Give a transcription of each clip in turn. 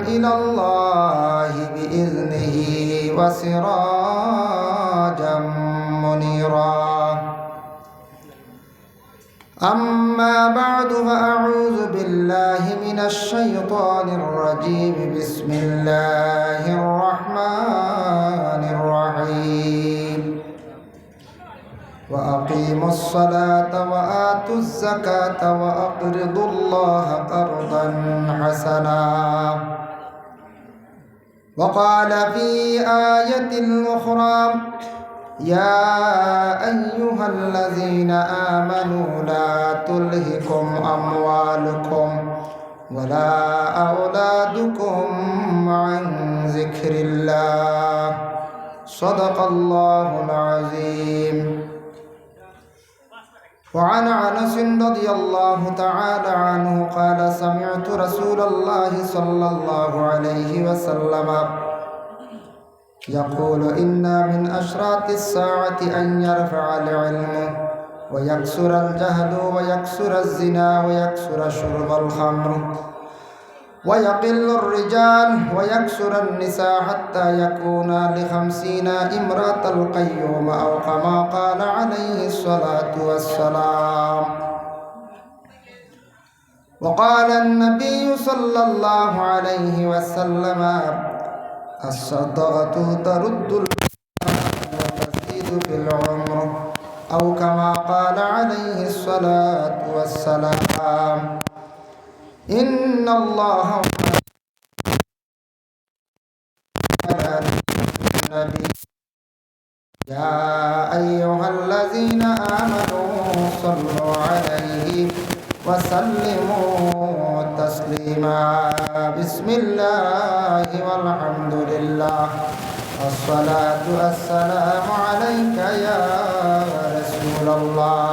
إلى الله بإذنه وسراجا منيرا. أما بعد فأعوذ بالله من الشيطان الرجيم. بسم الله الرحمن الرحيم. وأقيموا الصلاة وآتوا الزكاة وأقرضوا الله قرضا حسنا. وقال في آية أخرى: يا أيها الذين آمنوا لا تلهكم أموالكم ولا أولادكم عن ذكر الله. صدق الله العظيم. وعن أنس رضي الله تعالى عنه قال: سمعت رسول الله صلى الله عليه وسلم يقول: إن من أشراط الساعة أن يرفع العلم ويكثر الجهل ويكثر الزنا ويكثر شرب الخمر ويقل الرجال ويكثر النساء حتى يكون ل50 امرأة القيوم، أو كما قال عليه الصلاة والسلام. وقال النبي صلى الله عليه وسلم: الصدقة ترد وتزيد في العمر، أو كما قال عليه الصلاة والسلام. إن الله النبي يا أيها الذين آمنوا صلوا عليه وسلموا تسليما. بسم الله والحمد لله والصلاة والسلام عليك يا رسول الله.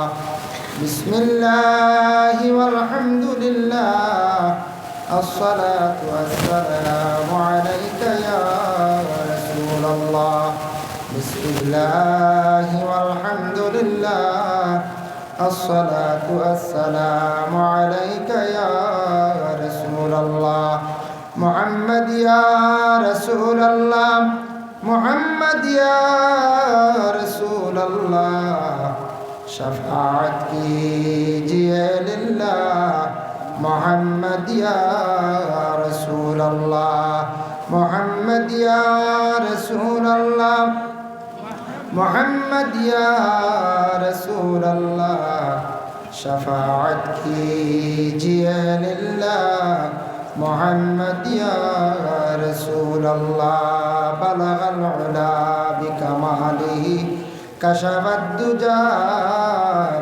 بسم الله والحمد لله الصلاة والسلام عليك يا رسول الله. بسم الله والحمد لله الصلاة والسلام عليك يا رسول الله. محمد يا رسول الله، محمد يا رسول الله، शफ़ाअत कीजिए लिल्लाह। मोहम्मद या रसूल अल्लाह, मोहम्मद या रसूल अल्लाह, मोहम्मद या रसूल अल्लाह, शफ़ाअत कीजिए लिल्लाह। मोहम्मद या रसूल अल्लाह, बलगल उला बिकमालिही कशफ़ दुजा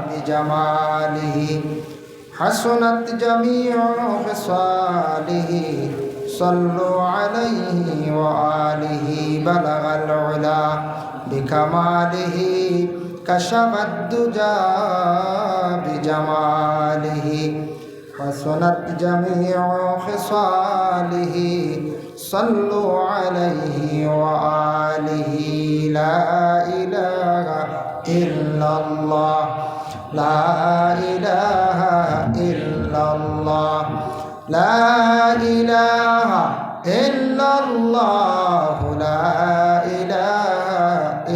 बिजमालिही, हसनत जमीउ ख़िसालिही, सल्लु अलैहि व आलिही। बलगल उला बिकमालिही कशफ़ दुजा बिजमालिही, हसनत जमीउ ख़िसालिही, सल्लु अलैहि व आलिही। ला इलाहा इल्लल्लाह, ला इलाहा इल्लल्लाह, ला इलाहा इल्लल्लाह, ला इलाहा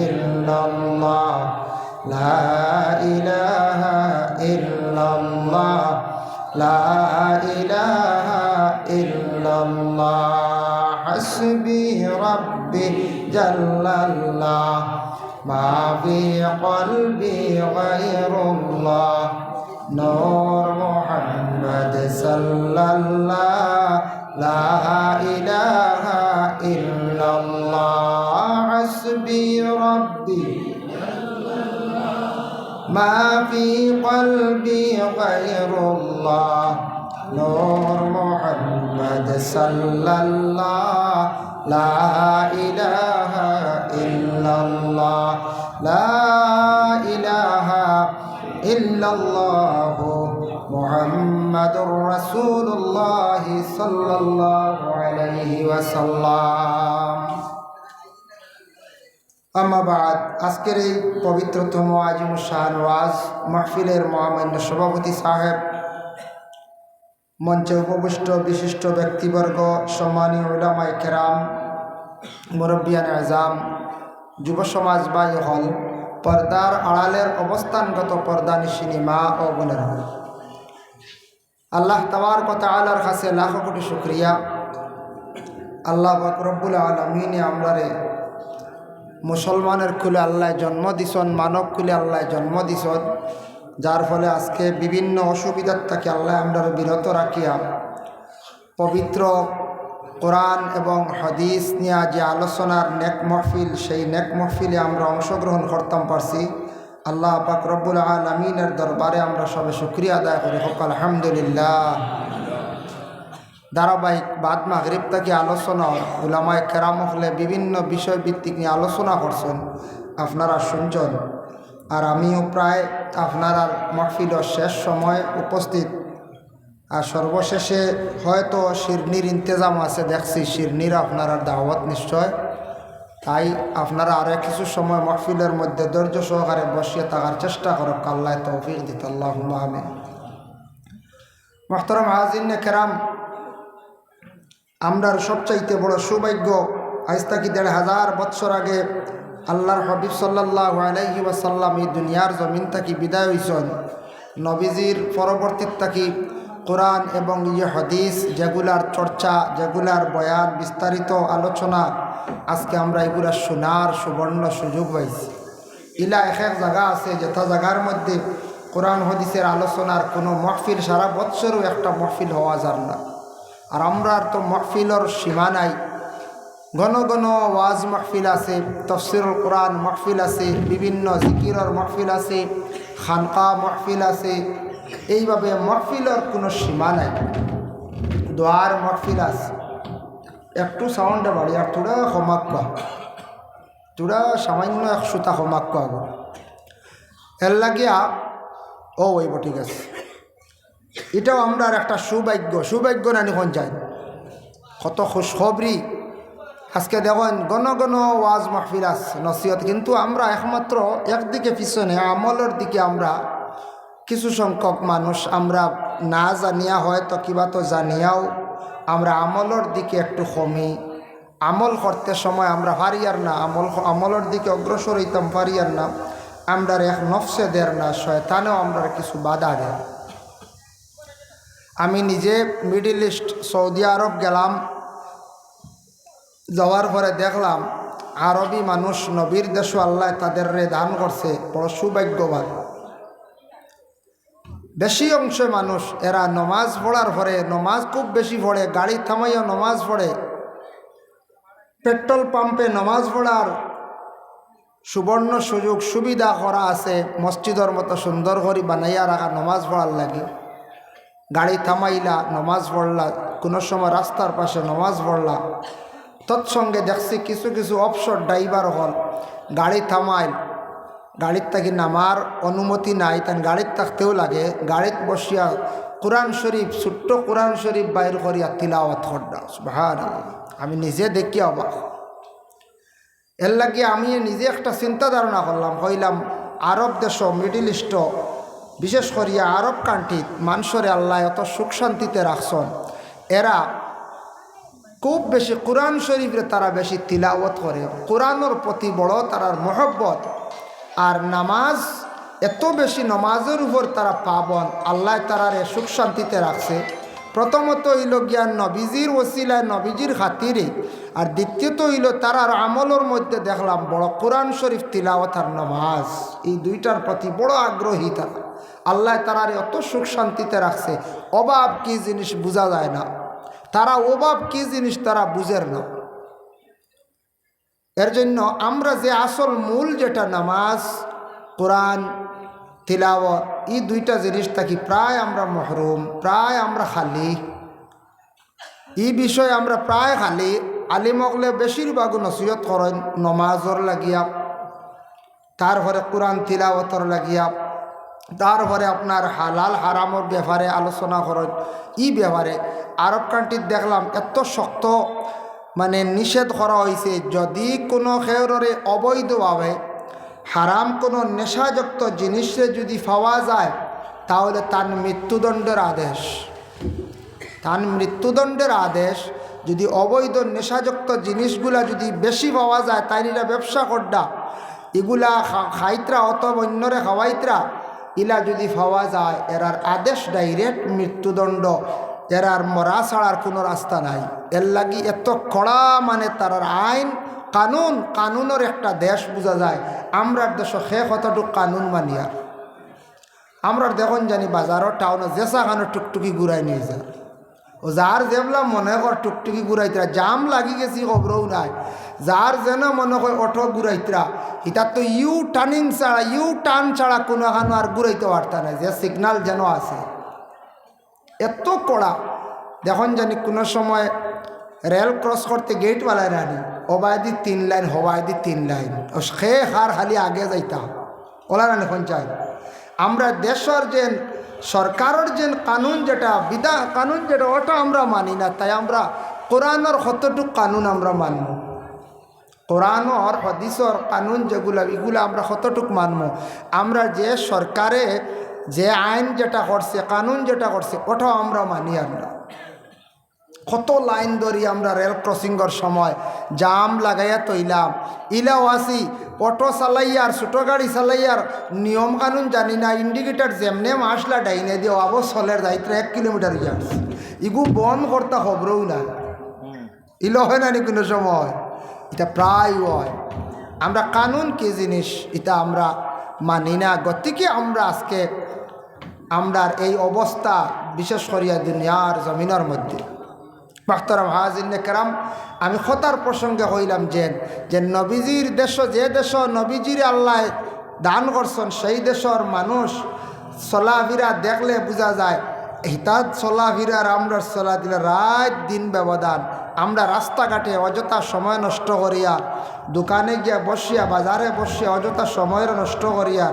इल्लल्लाह, ला इलाहा इल्लल्लाह, ला इलाहा इल्लल्लाह। हस्बी रब्बी जल्लल्लाह, मा फी क़ल्बी गैरुल्लाह। नूर मुहम्मद सल्लल्लाह, ला इलाहा इल्लल्लाह। हस्बी रब्बी मा फी क़ल्बी गैरुल्लाह। नूर मुहम्मद सल्लल्लाह, ला इलाहा इल्लल्लाह, ला इलाहा इल्लल्लाह, मुहम्मदुर रसूलुल्लाह सल्लल्लाहु अलैहि वसल्लम। अम्मा बाद, आजकेर এই পবিত্রতম আজিমুশ শান ওয়াজ মাহফিলের মহামান্য সভাপতি সাহেব মঞ্চে উপবিষ্ট বিশিষ্ট ব্যক্তিবর্গ, সম্মানীয় উলামায়ে কেরাম, মুরব্বিয়ান আযম, যুব সমাজ ভাই হল, পর্দার আড়ালের অবস্থানগত পর্দানিশিনী মা ও বোনেরা, আল্লাহ তাবারক ওয়া তাআলার কাছে লাখো কোটি শুকরিয়া। আল্লাহ পাক রব্বুল আলামিনে আমরারে মুসলমানের কুলে আল্লাহ জন্ম দিছন, মানব কুলে আল্লাহ জন্ম দিছন, যার ফলে আজকে বিভিন্ন অসুবিধার থেকে আল্লাহ আমরা বিরত রাখিয়া পবিত্র কোরআন এবং হাদিস নিয়ে যে আলোচনার নেক মাহফিল, সেই নেক মাহফিলে আমরা অংশগ্রহণ করতাম পারছি। আল্লাহ পাক রব্বুল আলামিনের দরবারে আমরা সবে শুকরিয়া আদায় করি, হোক আলহামদুলিল্লাহ। ধারাবাহিক বাদ মাগরিব থেকে আলোচনা উলামায়ে কেরাম হলে বিভিন্ন বিষয় ভিত্তিক নিয়ে আলোচনা করছেন, আপনারা শুনছেন। আর আমিও প্রায় আপনার মাহফিলের শেষ সময় উপস্থিত। আর সর্বশেষে হয়তো শিরনির ইন্তজাম আছে, দেখছি শিরনির আপনার দাওয়াত নিশ্চয়। তাই আপনারা আরও কিছু সময় মাহফিলের মধ্যে ধৈর্য সহকারে বসিয়ে থাকার চেষ্টা করুক, আল্লাহ তৌফিক দিত, আল্লাহুম্মা আমিন। মুহতারাম হাজিরিনে কেরাম, আমরার সবচাইতে বড় সৌভাগ্য, আজ থেকে ১৫০০ বৎসর আগে আল্লাহর হাবিব সাল্লাল্লাহু আলাইহি ওয়াসাল্লাম এই দুনিয়ার জমিন থেকে বিদায় হয়েছেন। নবীজির পরবর্তী থেকে কোরআন এবং ইয়ে হাদিস, যেগুলার চর্চা, যেগুলার বয়ান, বিস্তারিত আলোচনা, আজকে আমরা এগুলা শোনার সুবর্ণ সুযোগ হয়েছি। ইলা এক এক জায়গা আছে, যেটা জায়গার মধ্যে কোরআন হাদিসের আলোচনার কোনো মাহফিল সারা বৎসরও একটা মাহফিল হওয়া যায় না। আর আমরার তো মাহফিলর সীমা নাই, ঘন ঘন ওয়াজ মাহফিল আছে, তাফসীরুল কোরআন মাহফিল আছে, বিভিন্ন জিকিরের মাহফিল আছে, খানকা মাহফিল আছে। এইভাবে মাহফিলের কোনো সীমা নাই। দোয়ার মাহফিল আছে, একটু সাউন্ডে বাড়ি, আর তোরা ক্ষমাক্কা, তোরা সামান্য ১০০টা ক্ষমাক্কা আগ এর লাগিয়া ও ওইব, ঠিক আছে। এটাও আমরা একটা সৌভাগ্য না নিখন যায়, কত খুশখবরি। আজকে দেখেন ঘন ঘন ওয়াজ মাহফিল আছে, নসিহত, কিন্তু আমরা একমাত্র একদিকে পিছনে আমলের দিকে আমরা কিছু সংখ্যক মানুষ আমরা না জানিয়া হয়তো কিবা তো জানিয়াও আমরা আমলের দিকে একটু কমি। আমল করতে সময় আমরা পারিয়ার না, আমলের দিকে অগ্রসর হইতাম পারিয়ার না। আমরা এক নফসে দের না, শয়তানেও আমরা কিছু বাধা দেয়। আমি নিজে মিডল ইস্ট সৌদি আরব গেলাম, যাওয়ার পরে দেখলাম আরবি মানুষ, নবীর দেশও আল্লাহ তাদের দান করছে, বড় সৌভাগ্যবান। বেশি অংশ মানুষ এরা নমাজ পড়ার পরে, নমাজ খুব বেশি পড়ে, গাড়ি থামাইও নমাজ পড়ে, পেট্রোল পাম্পে নমাজ পড়ার সুবর্ণ সুযোগ সুবিধা করা আছে, মসজিদের মতো সুন্দর করে বানাইয়া রাখা নমাজ পড়ার লাগে। গাড়ি থামাইলা নমাজ পড়লা, কোনো সময় রাস্তার পাশে নমাজ পড়লা। তৎসঙ্গে দেখছি কিছু কিছু অফশোর ড্রাইভার হল, গাড়ি থামাইল, গাড়ির থাকি নামার অনুমতি নাই, তাই গাড়ির থাকতেও লাগে, গাড়িত বসিয়া কোরআন শরীফ, ছোট্ট কোরআন শরীফ বাইর করিয়া তিলাওয়াত করডা। সুবহানাল্লাহ, আমি নিজে দেখি অবাক। এর লাগে আমি নিজে একটা চিন্তা ধারণা করলাম, কইলাম আরব দেশ, মিডল ইস্ট, বিশেষ করিয়া আরব কান্ট্রিত মানুষরে আল্লাহ এত সুখ শান্তিতে রাখছেন। এরা খুব বেশি কোরআন শরীফে তারা বেশি তিলাওয়াত করে, কোরআনের প্রতি বড় তারার মহব্বত। আর নামাজ, এত বেশি নামাজের উপর তারা পাবন, আল্লাহ তারারে সুখ শান্তিতে রাখছে। প্রথমত হইল জ্ঞান নবীজির ওসিলায়, নবীজির খাতিরে। আর দ্বিতীয়ত হইল তারার আমলের মধ্যে দেখলাম বড় কোরআন শরীফ তিলাওয়াত আর নামাজ, এই দুইটার প্রতি বড় আগ্রহী তারা। আল্লাহ তারারে অত সুখ শান্তিতে রাখছে, অভাব কি জিনিস বোঝা যায় না, তারা অভাব কি জিনিস তারা বুঝের না। এর জন্য আমরা যে আসল মূল যেটা নামাজ, কোরআন তিলাওয়াত, এই দুইটা জিনিস থাকি প্রায় আমরা মহরুম, প্রায় আমরা খালি। এই বিষয়ে আমরা প্রায় খালি। আলিমকলে বেশিরভাগ নসিহত করেন নমাজর লাগিয়া, তারপরে কোরআন তিলাওয়াতর লাগিয়া, তারপরে আপনার হালাল হারামর ব্যাপারে আলোচনা করেন। এই ব্যাপারে আরব কান্ট্রিত দেখলাম এত শক্ত মানে নিষেধ করা হয়েছে, যদি কোনো খেয়রে অবৈধভাবে হারাম কোনো নেশাযুক্ত জিনিসে যদি পাওয়া যায়, তাহলে তার মৃত্যুদণ্ডের আদেশ। তান মৃত্যুদণ্ডের আদেশ যদি অবৈধ নেশাযুক্ত জিনিসগুলা যদি বেশি পাওয়া যায় তাই এরা ব্যবসা করডা এগুলা খাইত্রা অথবা অন্যরে খাওয়াইত্রা ইলা যদি পাওয়া যায় এরার আদেশ ডাইরেক্ট মৃত্যুদণ্ড, এরার মরা ছাড়ার কোনো রাস্তা নাই। এর লাগি এত কড়া মানে তারার আইন কানুনের একটা দেশ বোঝা যায়। আমরার দেশ কতটুক কানুন মানিয়া আমরা দেখুন জানি বাজারও টাউনে জেসা খানো টুকটুকি ঘুরাই নিয়ে যায় ও যার যেবলা মনে কর টুকটুকি ঘুরাইতরা জাম লাগি গেছি খবরও নাই, যার যেন মনে হয় অটো ঘুরাইতরা ইটার তো ইউ টার্ন ছাড়া কোনো খানো আর ঘুরাইতে পারতা না, যে সিগনাল যেন আছে এত কড়া। দেখুন জানি কোনো সময় রেল ক্রস করতে গেট বালায় রানি ওবায়দি 3 লাইন হবায়দি 3 লাইন ও সে হার খালি আগে যাইতাম ওলা রানি এখন চাই। আমরা দেশের যে সরকারের যে কানুন যেটা কানুন যেটা ওটা আমরা মানি না, তাই আমরা কোরআনের কতটুক কানুন আমরা মানব, কোরআন আর হাদিসের কানুন যেগুলো এগুলো আমরা কতটুক মানব। আমরা যে সরকারে যে আইন যেটা করছে কানুন যেটা করছে ওটাও আমরা মানি। আমরা কত লাইন ধরি আমরা রেল ক্রসিংয়ের সময় জাম লাগাইয়া তৈলাম ইলাও আসি অটো চালাইয়ার ছোটো গাড়ি চালাইয়ার নিয়ম কানুন জানি না, ইন্ডিকেটার যেমনে মাসলা ডাইনে দিয়ে আবো চলের যাইতে 1 কিলোমিটার গিয়ে ইগু বন্ধ করতে খবরও না ইলো হয় না নি কোনো সময়, এটা প্রায় হয়। আমরা কানুন কি জিনিস এটা আমরা মানি না, গতিকে আমরা আজকে আমরার এই অবস্থা বিশেষ করিয়া দুনিয়ার জমিনের মধ্যে। মাহতারাম হাজিরিনে কেরাম, আমি খতার প্রসঙ্গে হইলাম যে নবীজির দেশ যে দেশ নবীজির আল্লাহ দান করছেন সেই দেশের মানুষ চলাফিরা দেখলে বোঝা যায় হিতাদ চলাফিরার আমরা চলা দিলে রাত দিন ব্যবধান। আমরা রাস্তাঘাটে অযথা সময় নষ্ট করিয়া দোকানে গিয়া বসিয়া বাজারে বসিয়া অযথা সময় নষ্ট করিয়া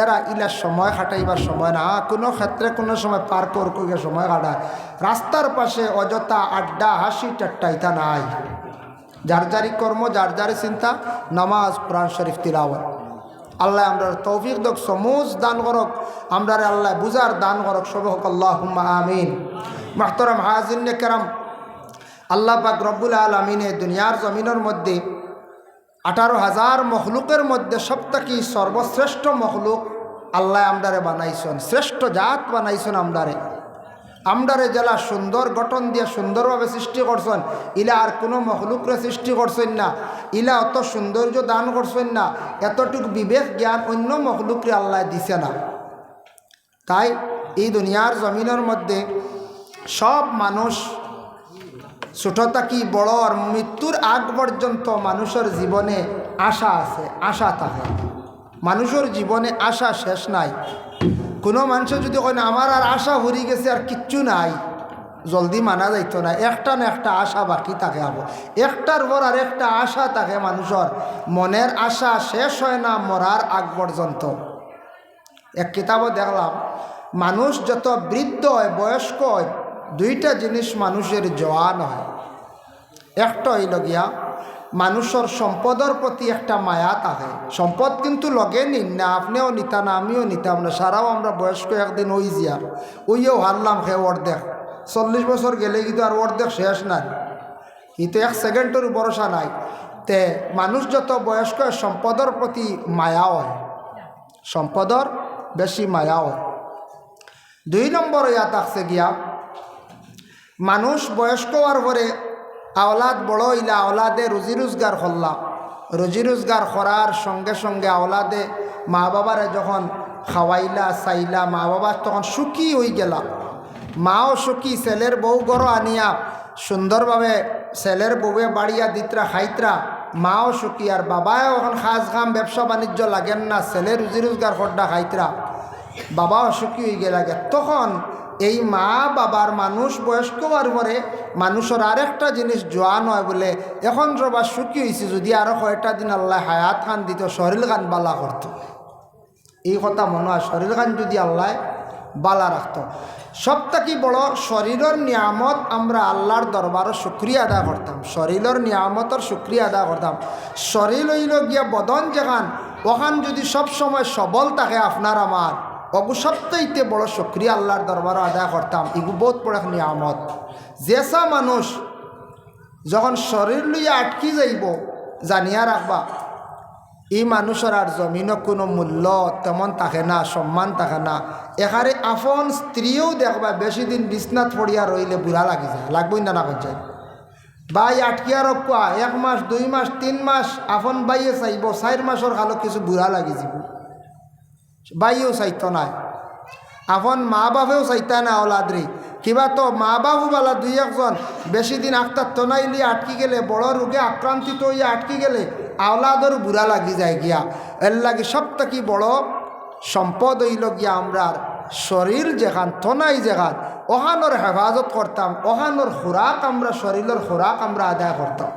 এরা ইলা সময় কাটাইবার সময় না, কোনো ক্ষেত্রে কোনো সময় পার্ক করিয়া সময় কাটায়। রাস্তার পাশে অযথা আড্ডা হাসি ঠাট্টা ইতা নাই, যার যারি কর্ম যার যারি চিন্তা, নামাজ কোরআন শরীফ তিলাওয়াত। আল্লাহ আমরা তৌফিক দক সমুজ দান করক, আমরা আল্লাহ বুঝার দান করক সব হোক আল্লাহুম্মা আমিন। মুহতারাম হাজিরিনে কেরাম, আল্লাহ পাক রব্বুল আলামিনে দুনিয়ার জমিনের মধ্যে 18,000 মখলুকের মধ্যে সবথেকে সর্বশ্রেষ্ঠ মখলুক আল্লাহ আমরারে বানাইছেন, শ্রেষ্ঠ জাত বানাইছেন আমরারে জেলা সুন্দর গঠন দিয়ে সুন্দরভাবে সৃষ্টি করছেন। ইলা আর কোনো মখলুকরে সৃষ্টি করছেন না, ইলা অত সৌন্দর্য দান করছেন না, এতটুকু বিবেক জ্ঞান অন্য মখলুকরে আল্লাহ দিছে না। তাই এই দুনিয়ার জমিনের মধ্যে সব মানুষ ছোট থাকি বড় আর মৃত্যুর আগ পর্যন্ত মানুষের জীবনে আশা আছে, আশা থাকে। মানুষের জীবনে আশা শেষ নাই। কোনো মানুষের যদি কয় না আমার আর আশা হরি গেছে আর কিচ্ছু নাই, জলদি মানা যাইত না, একটা না একটা আশা বাকি থাকে। একটার পর আর একটা আশা থাকে মানুষের, মনের আশা শেষ হয় না মরার আগ পর্যন্ত। এক কিতাবও দেখলাম মানুষ যত বৃদ্ধ হয় বয়স্ক হয় 2টা জিনিস মানুষের জওয়ান হয়। একটা হইল গিয়া মানুষের সম্পদের প্রতি একটা মায়া থাকে। সম্পদ কিন্তু লগে নিন না, আপনিও নিতা না আমিও নিতাম না, সারাও আমরা বয়স্ক একদিন ওই জিয়ার ওইও হারলাম খে অর্ধেক 40 বছর গেলে কিন্তু আর অর্ধেক শেষ নাই, কিন্তু 1 সেকেন্ডের ভরসা নাই। তে মানুষ যত বয়স্ক সম্পদের প্রতি মায়া হয়, সম্পদের বেশি মায়া হয়। 2 নম্বর ইয়া থাকছে গিয়া মানুষ বয়স্ক হওয়ার পরে আওলাদ বড় হইলা, আওলাদে রুজি রোজগার করলা, রুজি রোজগার করার সঙ্গে সঙ্গে আওলাদে মা বাবারে যখন খাওয়াইলা চাইলা, মা বাবা তখন সুখী হয়ে গেলা, মাও সুখী, ছেলের বউ গড় আনিয়া সুন্দরভাবে ছেলের বউয়ে বাড়িয়া দিতরা খাইতরা, মাও সুখী, আর বাবাও এখন খাস খাম ব্যবসা বাণিজ্য লাগেন না, ছেলে রুজি রোজগার করডা খাইতরা, বাবাও সুখী হয়ে গেলাগে। তখন এই মা বাবার মানুষ বয়স্ক হওয়ার পরে মানুষের আরেকটা জিনিস জোয়ান হয় বলে এখন সবার সুখী হয়েছে, যদি আরও কয়েকটা দিন আল্লাহ হায়াত খান দিত শরীর খান বালা করত। এই কথা মনে হয় শরীর খান যদি আল্লাহ বালা রাখত। সবথেকে বড় শরীরের নিয়ামত আমরা আল্লাহর দরবারও শুক্রিয়া আদা করতাম, শরীরের নিয়ামতের শুক্রিয়া আদা করতাম। শরীর হইল গিয়া বদন যেখান ওখান যদি সব সময় সবল থাকে আপনার আমার, অগু সবচাইতে বড় শুকরিয়া আল্লাহর দরবারও আদায় করতাম। এগু বহুত বড় এক নিয়ামত। যেসা মানুষ যখন শরীর লইয়া আটকি যাইব জানিয়া রাখবা এই মানুষের আর জমিনও কোনো মূল্য তেমন থাকে না, সম্মান থাকে না। এখানে আপন স্ত্রীও দেখবা বেশি দিন বিছনাত পড়িয়া রইলে বুড়া লাগি যায়, লাগবই না যায়। বাই আটকিয়া রক্ষা 1 মাস 2 মাস 3 মাস আপন বাইয়ে চাইব, 4 মাসের কালো কিছু বুড়া লাগি যাব। বাইয়েও চাইত নাই, আপন মা বাপেও চাইতা না ওলাদ্রি কিবা তো মা বাবু বালা 2-1 বেশি দিন আক্তার তনাইলি আটকি গেলে, বড় রোগে আক্রান্তিত হইয়া আটকি গেলে আওলাদর বুড়া লাগি যায় গিয়া। এর লাগে সবথেকে বড় সম্পদ হইল গিয়া আমরার শরীর যেখান তনাই যেখান ওখানোর হেফাজত করতাম, ওখানোর খোরাক আমরা শরীরের খোরাক আমরা আদায় করতাম।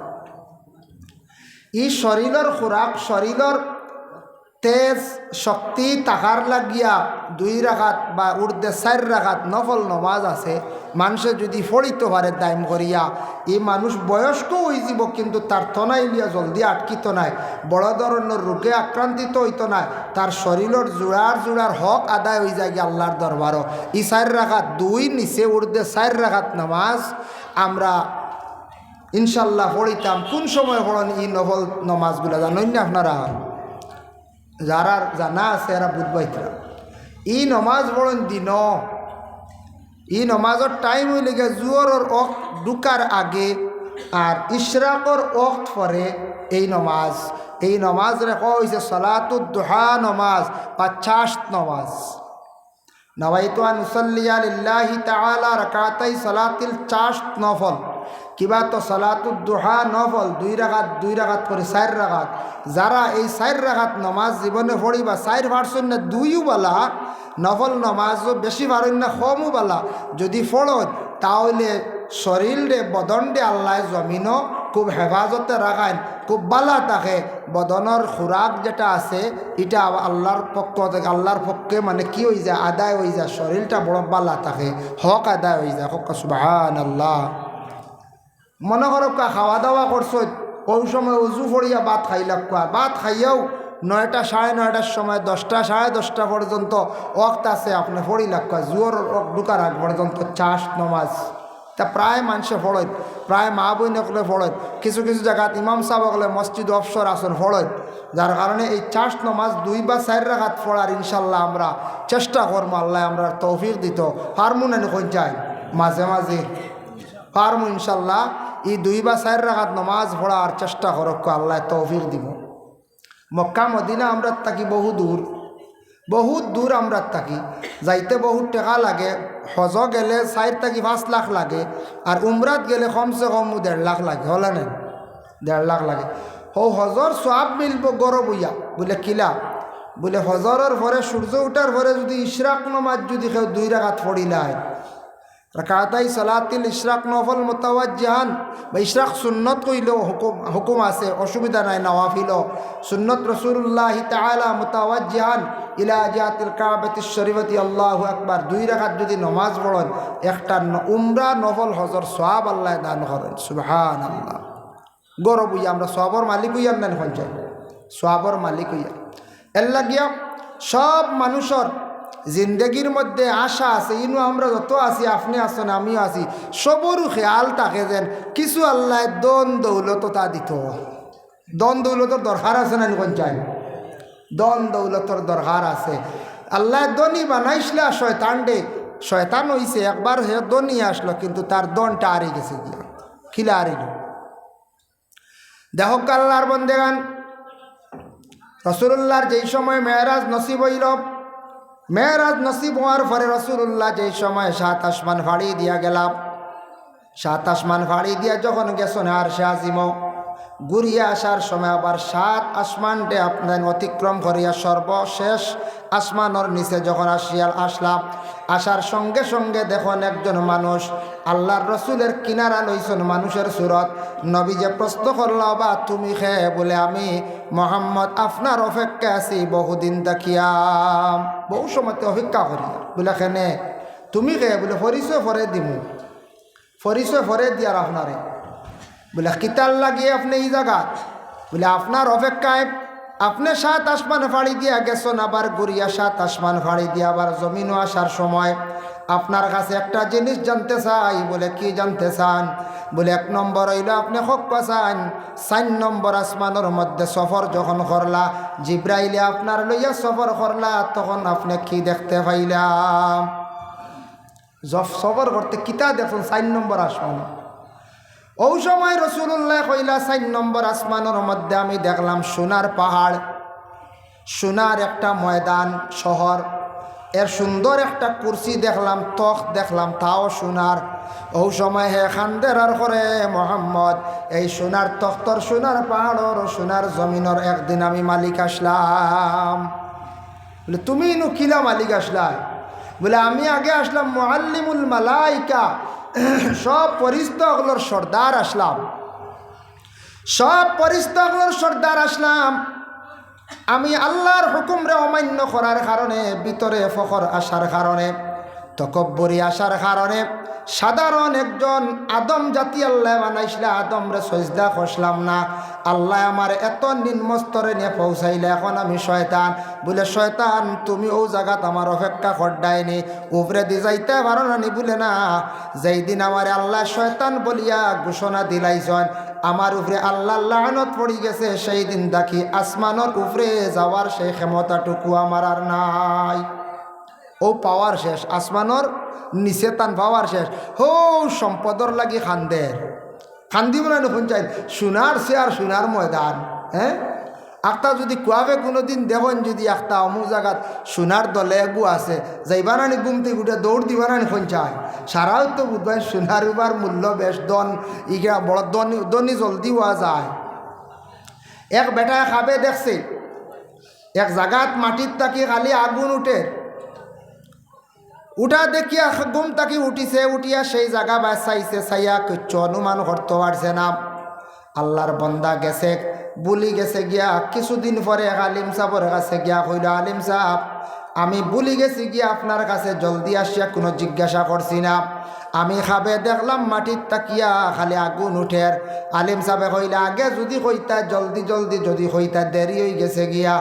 এই শরীরের খোরাক শরীরের তেজ শক্তি তাহার লাগিয়া 2 রাকাত বা উর্দে 4 রাকাত নফল নমাজ আছে। মানুষে যদি ফড়িতে পারে দায়ম করিয়া এই মানুষ বয়স্ক হয়ে যাব, কিন্তু তার তনাই লিয়া জলদি আটকিত নাই, বড় ধরনের রোগে আক্রান্তিত হইত নাই, তার শরীরের জোড়ার হক আদায় হয়ে যায় আল্লাহর দরবারও। এই 4 রাকাত 2 নিচে উর্দে 4 রাকাত নামাজ আমরা ইনশাল্লাহ পড়িতাম। কোন সময় পড়েন এই নফল নমাজগুলো জানেন না আপনারা? যারা জানা আছে এরা বুধবাইতরা এই নমাজ পড়েন দিন। এই নমাজের টাইম হইলে গিয়ে জোহরের ওয়াক্ত ঢুকার আগে আর ইশরাকর ওয়াক্ত পরে এই নমাজ রেখা হয়েছে সলাতুদ দুহা নমাজ বা চাষ্ট নমাজ। নওয়াইতু আন উসাল্লিয়া লিল্লাহি তাআলা রাকাতাই সলাতিল চাষ্ট নফল, কিবা তো সলাতুদ দুহা নফল 2 রাকাত করে 4 রাকাত। যারা এই 4 রাকাত নমাজ জীবনে পড়িবা 4 পারছেন না 2ও বালা, নফল নমাজও বেশি পারেন না কমও বালা, যদি পড়ত তাহলে শরীরে বদনডে আল্লাহ জমিনও খুব হেফাজতে রাখায়, খুব বালা থাকে। বদনের খোরাক যেটা আছে এটা আল্লাহর পক্ষ থেকে আল্লাহর পক্ষে মানে কি হয়ে যায়, আদায় হয়ে যায়, শরীরটা বড় বালা থাকে, হক আদায় হয়ে যায়। হক সুবহানাল্লাহ। মনে করো খাওয়া দাওয়া করছো, ওই সময় উজু ফড়িয়া ভাত খাইলাম, ভাত খাইয়াও 9টা 9:30টার সময় 10টা 10:30 পর্যন্ত ওয়াক্ত আছে, আপনি ফড়িলাম জোর ঢুকার আগ পর্যন্ত চাষ নমাজ। তা প্রায় মানুষে ফড়ত, প্রায় মা বইনকলে ফড়ত, কিছু কিছু জায়গাত ইমাম সাহেবকলে মসজিদ অফসর আসর ফড়ত। যার কারণে এই চাষ নমাজ 2 বা 4 রাকাত পড়ার ইনশাল্লাহ আমরা চেষ্টা করবো। আল্লাহ আমরা তৌফিক দিত পারমু না কোন চাই মাঝে মাঝে পারমু ইনশাল্লাহ। এই 2 বা 4 রাকাত নমাজ পড়ার চেষ্টা করক, আল্লাহ তৌফিক দিব। মক্কা মদিনা আমরা থাকি বহুত দূর আমরা থাকি, যাইতে বহুত টাকা লাগে। হজ গেলে 4 থেকে 5 লাখ লাগে, আর উমরাত গেলে কমসে কম 1.5 লাখ লাগে, হলে না 1.5 লাখ লাগে। হজর সব মিলব গরব হইয়া বলে কিলা বলে হজরের পরে সূর্য উঠার পরে যদি ইশরাক নমাজ যদি কেউ 2 রাকাত পড়িলায়, রাকাতাই সালাতিল ইশরাক নফল মুতাওয়াজ্জিহান বা ইশরাক সুন্নত কইলেও হুকুম আছে, অসুবিধা নাই। নওয়াফিল সুন্নত রাসূলুল্লাহ তাআলা মুতাওয়াজ্জিহান ইলা জাতিল কাবাতিশ শরীফতি আল্লাহু আকবার 2 রাকাত যদি নমাজ পড়েন, একটা উমরা নফল হজর সওয়াব আল্লাহ দান করেন। সুবহানাল্লাহ। গৌরব হইয়া আমরা সওয়াবর মালিক হইয়ার না পঞ্চায়েত, সওয়াবর মালিক হইয়া। এর লাগিয়া সব মানুষের জিন্দগির মধ্যে আশা আছে, ইনু আমরা যত আছি, আপনি আছেন আমিও আছি, সবরও খেয়াল থাকে যেন কিছু আল্লাহ দন দৌলত তা দিত। দন দৌলতর দরকার আছে না পঞ্চায়েত? দন দৌলতর দরকার আছে। আল্লাহ দনি বানাইছিলা শয়তান হইছে একবার, হে দনি আসলো কিন্তু তার দনটা হারিয়ে গেছে, গিয়া খিলা হারিল। দেখো আল্লাহর বন্দেগান, রাসূলুল্লাহর যেই সময় মেরাজ নসিব হইল, মেরাজ নসিব হওয়ার পরে রাসূলুল্লাহ যেই সময় 7 আসমান ফাড়ি দিয়া গেলাম, 7 আসমান ফাড়ি দিয়া যখন গেছেন আর সে আজিম ঘুরিয়া আসার সময় আবার 7 আসমানটে আপনার অতিক্রম করিয়া সর্বশেষ আসমানের নিচে যখন আসলাম, আসার সঙ্গে সঙ্গে দেখুন একজন মানুষ আল্লাহর রসুলের কিনারা লইছেন মানুষের সুরত। নবী যে প্রশ্ন করল, বা তুমি খেয়ে বলে আমি মোহাম্মদ আপনার অপেক্ষা আছি বহুদিন দেখিয়াম, বহু সময়তে অপেক্ষা করিয়া বলে খেনে তুমি খেয়ে বলে পরিচয় ফরে দিমু, পরিচয় ফরে দিয়ার আপনারে বলে কিতাল লাগিয়ে আপনি এই জায়গা বলে আপনার অপেক্ষায় আপনি 7 আসমান ফাড়ি দিয়া গেছেন, আবার ঘুরিয়া 7 আসমান ফাড়ি দিয়া আবার জমিনও আসার সময় আপনার কাছে একটা জিনিস জানতে চাই। বলে কি জানতে চান? বলে 1 নম্বর হইল আপনি হক্কা চান 4 নম্বর আসমানের মধ্যে সফর যখন করলা, জিব্রাইলে আপনার লইয়া সফর করলা, তখন আপনি কি দেখতে পাইলাম? সফর করতে কিতা দেখুন 4 নম্বর আসমান। ওই সময় রাসূলুল্লাহ কইলা 4 নম্বর আসমানের মধ্যে আমি দেখলাম সোনার পাহাড়, সোনার একটা ময়দান শহর, এর সুন্দর একটা কুরসি দেখলাম, তখ্ত দেখলাম, তাও সোনার। ওই সময় হে খান্দের আর করে মোহাম্মদ, এই সোনার তখ্তর, সোনার পাহাড়র, সোনার জমিনের একদিন আমি মালিক আসলাম। বলে তুমি নু কিলা মালিক আসলাই? বলে আমি আগে আসলাম মুআল্লিমুল মালাইকা, সব ফেরেশতাগুলোর সর্দার আসলাম, সব ফেরেশতাগুলোর সর্দার আসলাম। আমি আল্লাহর হুকুমরে অমান্য করার কারণে, ভিতরে ফখর আসার কারণে, তকব্বরি আসার কারণে, সাধারণ একজন আদম জাতি আল্লাহ বানাইছিল, আদমরে সজদা করলাম না। আল্লাহ আমার এত নিম্ন স্তরে নিয়ে পৌঁছাইলে, এখন আমি শয়তান। বলে শয়তান তুমি ও জায়গাত আমার অপেক্ষা করডাইনি, উপরে দি যাইতে পারো না নি? বলে না, যেই দিন আমার আল্লাহ শয়তান বলিয়া ঘোষণা দিলাইছেন, আমার উপরে আল্লাহর লানত পড়ি গেছে, সেই দিন দেখি আসমানের উপরে যাওয়ার সেই ক্ষমতাটুকু আমার আর নাই। ও পাওয়ার শেষ, আসমানোর নিচে তান পাওয়ার শেষ। হো সম্পদর লাগি খান্দের, খান্দি মনে নতুন চাই সোনার চেয়ার, সোনার ময়দান। হ্যাঁ, একটা যদি কুয়াবে কোনো দিন দেখেন, যদি একটা অমুক জায়গাত সোনার দলে এগু আছে, যাইবানানি গুমতে গুটে দৌড় দিবানানি পঞ্চায়, সারাও তো বুধবার সোনার উবার মূল্য বেশ, দন ইগা বড় দনি জলদি হওয়া যায়। এক বেটা খাবে দেখছে, এক জায়গাত মাটির তাকি খালি আগুন উঠে, উঠা দেখিয়া গুম তাকি উঠিছে, উঠিয়া সেই জায়গা বাঁচাইছে, চাইয়া কিচ্ছু অনুমান করতে পারছে না। আল্লাহর বন্দা গেছে, বুলি গেছে গিয়া কিছুদিন পরে আলিম সাহেবের কাছে গিয়া কইল, আলিম সাহেব আমি বুলি গেছি গিয়া আপনার কাছে, জলদি আসিয়া কোনো জিজ্ঞাসা করছি না, আমি খাবে দেখলাম মাটির তাকিয়া খালি আগুন উঠের। আলিম সাহেবে কইলা, আগে যদি কইতা জলদি জলদি, যদি কইতা দেরি হয়ে গেছে গিয়া,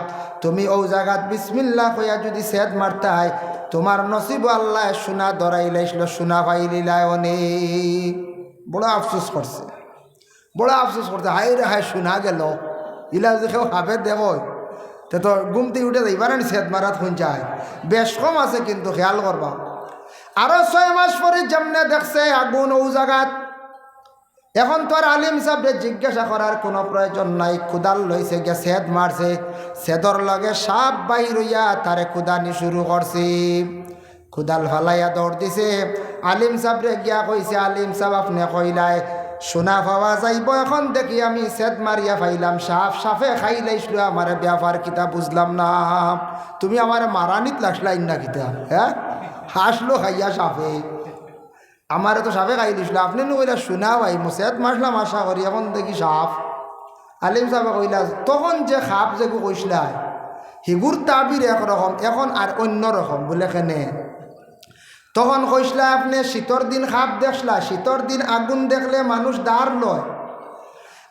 তুমি ও জায়গাত বিসমিল্লাহ কইয়া যদি সেদ মারতাই, তোমার নসিব আল্লাহ সোনা ধরাই লাইছিল, সোনা পাইলিলাই অনেক। বড় আফসোস করছে, বড় আফসোস করছে, হাই রে হাই সোনা গেল। ইলা যদি কেউ হাবে দেব তো গুমতি উঠে যাইবার সেদ মারাত শুনছায়, বেশ কম আছে কিন্তু খেয়াল করবা। আরো 6 মাস পরে যেমনে দেখছে আগুন ও জায়গাত, এখন তো আর আলিম সাহেবকে জিজ্ঞাসা করার কোনো প্রয়োজন নাই। কুদাল লইছে গিয়া সেদ মারছে, সেদর লগে সাপ বাহির হইয়া তারে কুদানি শুরু করছে। কুদাল ফালাইয়া দৌড় দিছে, আলিম সাহেবরে গিয়া কইছে, আলিম সাহেব আপনি কইলাই সোনা পাওয়া যাইব, এখন দেখি আমি সেদ মারিয়া পাইলাম সাপ, সাপে খাই লাইছিল আমার ব্যাপার কিতা বুঝলাম না, তুমি আমার মারানিত লাগলাইন না কিতা? হ্যাঁ, হাসলো খাইয়া সাপে, আমারে তো সাপে খাই দিছিল, আপনি নো কইলা সোনা ভাই মুসেদ মাসলাম আশা করি, এখন দেখি সাপ। আলিম সাহেব কইলা, তখন যে সাপ যে কইসলা হিগুর তাবির একরকম, এখন আর অন্য রকম। বলে কেনে? তখন কইসলা আপনি শীতর দিন সাপ দেখলা, শীতর দিন আগুন দেখলে মানুষ দাঁড় লয়,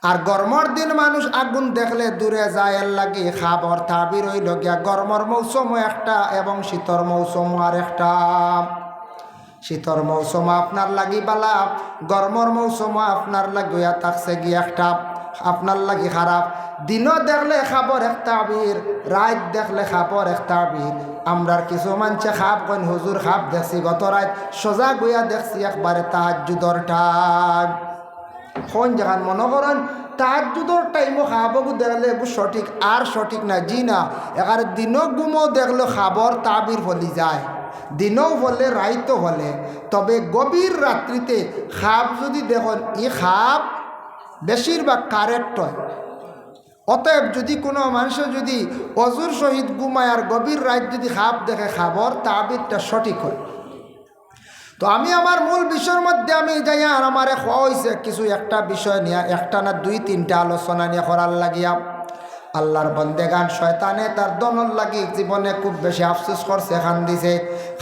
আর গরমর দিন মানুষ আগুন দেখলে দূরে যায়। এর লাগি খাবর তাবির হইল গিয়া গরমর মৌসুম একটা এবং শীতর মৌসুম আর একটা। শীতর মৌসুম আপনার লাগি বালা, গরমর মৌসুম আপনার লাগিয়া থাকছে গিয়ে একটা আপনার লাগি খারাপ। দিনও দেখলে খাবর এক তাবির, রাত দেখলে খাবর এক তাবির। আমরার কিছু মানুষে খাপ কইন, হুজুর খাপ দেখছি গত রাত, সোজা গইয়া দেখছি একবারে তাহাজ্জুদর টাইম। কোন জায়গায় মনে করেন তাহাজ্জুদর টাইমও খাবো দেখলে সঠিক আর সঠিক না, জি না, এখানে দিনও গুমও দেখলে খাবর তাবির ফলি যায়, দিনও বলে রাইতও বলে। তবে গভীর রাত্রিতে খাপ যদি দেখুন, ই খাপ বেশিরভাগ কারেক্ট হয়। অতএব যদি কোনো মানুষের যদি অজুর সহিত ঘুমায় আর গভীর রাত যদি খাপ দেখে, খাবর তাবিরটা সঠিক হয়। তো আমি আমার মূল বিষয়ের মধ্যে আমি যাই, আর আমারে খাওয়া হয়েছে কিছু একটা বিষয় নিয়ে, একটা না 2-3টা আলোচনা নিয়ে করার লাগিয়া। আল্লাহর বন্দেগান শয়তানে তার দনের লাগি জীবনে খুব বেশি আফসোস করছে, খান দিছে।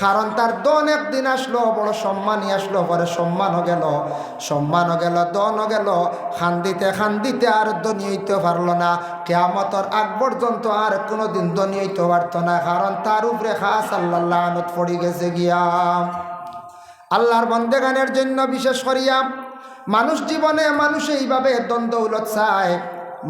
কারণ তার দন একদিন আসলো, বড় সম্মানই আসলো, পরে সম্মানও গেল, দনও গেল। খান দিতে আর ধনী হইতে পারলো না। কিয়ামতের আগ পর্যন্ত আর কোনোদিন ধনী হইতে পারতো না, কারণ তার উপরে খাস আল্লাহ লানত পড়ে গেছে গিয়া। আল্লাহর বন্দেগানের জন্য বিশেষ করিয়া মানুষ জীবনে মানুষ এইভাবে দ্বন্দ্বৌলত চায়,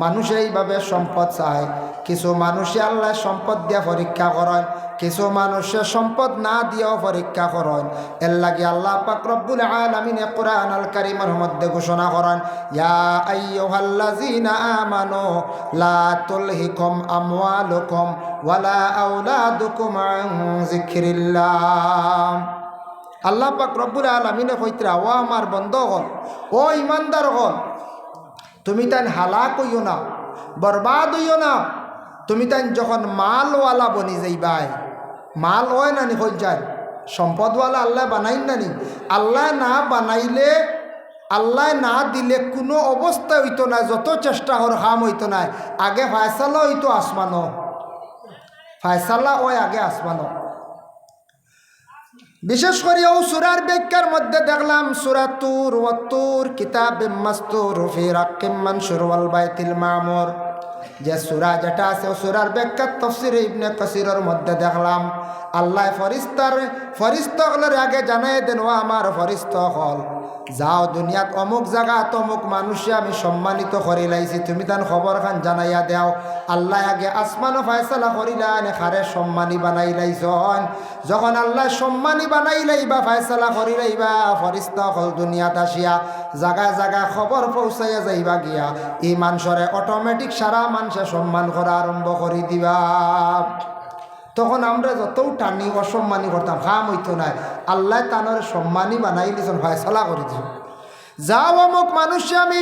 মানুষ এইভাবে সম্পদ চায়। কিছু মানুষে আল্লাহ সম্পদ দিয়া পরীক্ষা করেন, কিছু মানুষের সম্পদ না দিয়েও পরীক্ষা করেন। এর লাগে আল্লাহ পাক রব্বুল আলামিন কোরআন আল কারীমের মধ্যে ঘোষণা করেন, ইয়া আইয়ুহাল্লাযীনা আমানু লা তুলহিকুম আমওয়ালুকুম ওয়ালা আওলাদুকুম আন যিকরিল্লাহ। আল্লাহ পাক রব্বুল আলামিনে কইতরা, ও আমার বন্ধগণ, ও ইমানদারগণ, তুমি তাই হালাক হইও না, বরবাদ হইও না। তুমি তাই যখন মালওয়ালা বনি যাইবাই, মাল হয় নানি হয়ে যায়, সম্পদওয়ালা আল্লাহ বানাইন নানি। আল্লাহ না বানাইলে, আল্লাহ না দিলে কোনো অবস্থা হইতো না, যত চেষ্টা হর কাম হইতো না। আগে ফায়সালা হইতো আসমানো, ফায়সালা ওই আগে আসমানো। বিশেষ করে ও সূরার ব্যাখ্যার মধ্যে দেখলাম, সূরা তুর ওয়াত্তুর কিতাবিম মাসতুর ফি রাক্কিম মানশুর ওয়াল বাইতিল মামুর, যে সূরা যেটা আছে ও সূরার ব্যাখ্যা তাফসীর ইবনে কাসিরের মধ্যে দেখলাম আল্লাহ ফরিস্তাগুলোর আগে জানাই দেন, ও আমার ফরিস্তা হল, যাও দুনিয়াত অমুক জায়গা তমুক মানুষে আমি সম্মানিত করি লাইছি, তুমি তান খবর খান জানাইয়া দেও। আল্লাহ আগে আসমানও ফায়সালা করিলেন, খারে সম্মানী বানাই লাইছন। যখন আল্লাহ সম্মানী বানাই লাইবা, ফায়সালা করি লাইবা, ফরিস্তা হল দুনিয়াত আসিয়া জায়গায় জায়গায় খবর পৌঁছাইয়া যাইবা গিয়া এই মানুষরে অটোমেটিক সারা মানুষে সম্মান করা আরম্ভ করি দিবা। তখন আমরা যতও টানি অসম্মানী করতাম, কাম হইতো না। আল্লাহ তানরে সম্মানী বানাই দিয়েছেন, ফয়সালা করে দিয়েছেন, যাও অমুক মানুষে আমি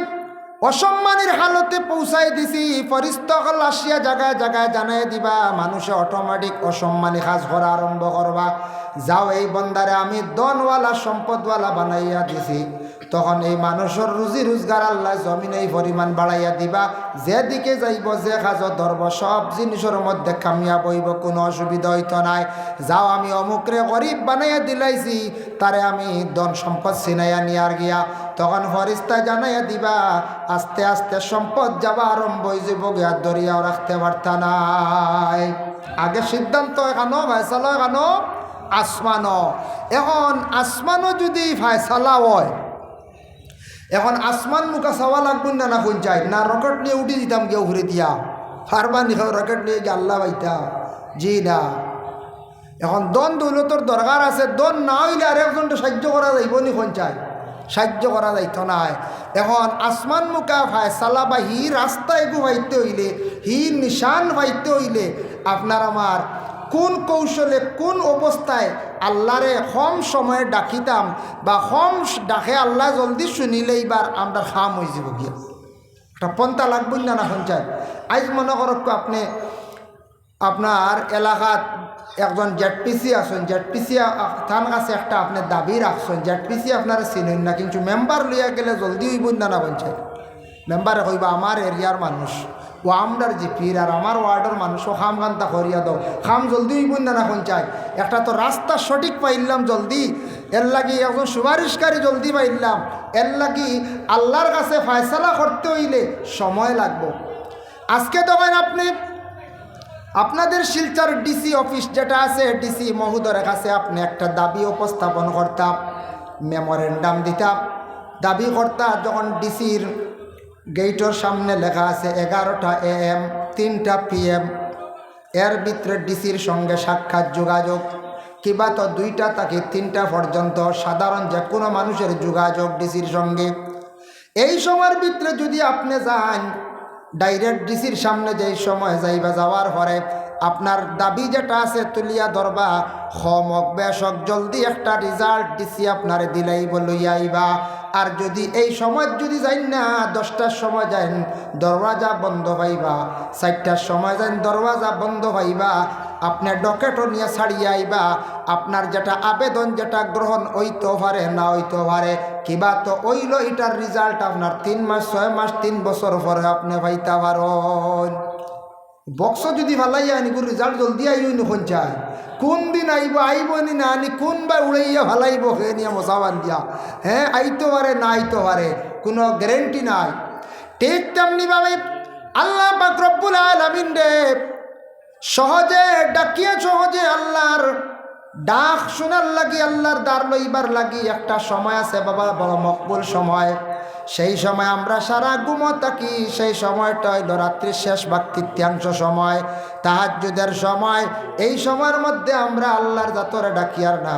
অসম্মানের হালতে পৌঁছাই দিছি, ফরিস্তাগণ আসিয়া জায়গায় জায়গায় জানাই দিবা, মানুষে অটোমেটিক অসম্মানী কাজ করা আরম্ভ করবা। যাও এই বন্দারে আমি দনওয়ালা সম্পদওয়ালা বানাইয়া দিছি। তখন এই মানুষের রুজি রোজগার আল্লাহ জমিনে এই পরিমাণ বাড়াইয়া দিবা, যেদিকে যাইব যে কাজ ধরব সব জিনিসের মধ্যে কামিয়া বইব, কোনো অসুবিধা হইতো নাই। যাও আমি অমুকরে গরিব বানাইয়া দিলাইছি, তারে আমি ধন সম্পদ ছিনাইয়া নিয়ার গিয়া। তখন ফরিস্তা জানাইয়া দিবা, আস্তে আস্তে সম্পদ যাবা আরম্ভ হয়ে যাব গিয়া, দরিয়াও রাখতে পারতা নাই। আগে সিদ্ধান্ত এখানো ফায়সালা এখানো আসমানো। এখন আসমানও যদি ফায়সালা হয়, এখন আসমান মুখা চাওয়া লাগবে না, না কোন চাই না রকেট নিয়ে উঠে দিতাম কেউ ঘুরে দিয়া ফারবানি রকেট নিয়ে গিয়ে আল্লাহ পাইতা, জি না। এখন দন দৌলতর দরকার আছে, দন না হইলে আর একজনটা সাহায্য করা যাইব নি, কোন চাই সাহায্য করা যাইত নাই। এখন আসমান মুখা ফায়সালা বা হি রাস্তা এগু পাইতে হইলে, হি নিশান পাইতে হইলে আপনার আমার কোন কৌশলে কোন অবস্থায় আল্লাহরে কম সময়ে ডাকিতাম বা কম ডাকে আল্লাহ জলদি শুনিলে এইবার আমরা খাম হয়ে যাব গিয়া, একটা পন্থা লাগবে না, না পঞ্চায়েত। আজ মনে করক আপনি আপনার এলাকাত একজন জেডপিসি আসুন, জেডপিসি তার কাছে একটা আপনি দাবি রাখছেন, জেডপিসি আপনারা চিনেন না, কিন্তু মেম্বার লইয়া গেলে জলদি হইব না, না পঞ্চায়েত। মেম্বারে কইবা আমার এরিয়ার মানুষ, ও আমরার জিপির আর আমার ওয়ার্ডের মানুষও খাম খান্তা করিয়া দাও, খাম জলদি হইব না, না পঞ্চায়েত। একটা তো রাস্তা সঠিক পাইলাম জলদি, এর লাগি একজন সুপারিশকারী জলদি পাইলাম, এর লাগি আল্লাহর কাছে ফয়সালা করতে হইলে সময় লাগবে। আজকে তখন আপনি আপনাদের শিলচর ডিসি অফিস যেটা আছে, ডিসি মহোদয়ের কাছে আপনি একটা দাবি উপস্থাপন করতাম, মেমোরেন্ডাম দিতাম, দাবি করতাম। যখন ডিসির গেটের সামনে লেখা আছে 11টা AM 3টা PM, এর ভিতরে ডিসির সঙ্গে সাক্ষাৎ যোগাযোগ, কিবা তো 2টা থেকে 3টা পর্যন্ত সাধারণ যে কোনো মানুষের যোগাযোগ ডিসির সঙ্গে। এই সময়ের ভিতরে যদি আপনি যান ডাইরেক্ট ডিসির সামনে, যেই সময় যাইবা, যাওয়ার পরে আপনার দাবি যেটা আছে তুলিয়া ধরবা, হমক বেশক জলদি একটা রেজাল্ট ডিসি আপনারে দিলাই লইয়া আইবা। আর যদি এই সময় যদি যাই না, 10টার সময় যাইন দরওয়াজা বন্ধ পাইবা, 4টার সময় যাইন দরওয়াজা বন্ধ পাইবা, আপনার ডকেটও নিয়ে ছাড়িয়ে আইবা। আপনার যেটা আবেদন যেটা গ্রহণ হইতে পারে না হইতে পারে, কিবা তো ওইল, এটার রেজাল্ট আপনার 3 মাস 6 মাস 3 বছর পরে আপনি পাইতে পারেন। বক্স যদি ভালাই আনি করে রেজাল্ট জলদি আইব নখন চায় কোন দিন আইব আইব নি না আনি কোন বা উড়াইয়া ভালাইব হে নিয়ে মশাবান দিয়া হ্যাঁ আইতে পারে না আইতে পারে কোনো গ্যারেন্টি নাই। ঠিক তেমনিভাবে আল্লাহ পাক রব্বুল আলামিন রে সহজে ডাকিয়ে সহজে আল্লাহর ডাক শোনার লাগি আল্লাহর দ্বার লইবার লাগি একটা সময় আছে বাবা, বড় মকবুল সময়। সেই সময় আমরা সারা ঘুমো থাকি, সেই সময়টা হইল রাত্রির শেষ ভাগ তৃতীয়াংশ সময়, তাহাজ্জুদের সময়। এই সময়ের মধ্যে আমরা আল্লাহর জাতরে ডাকিয়ার না,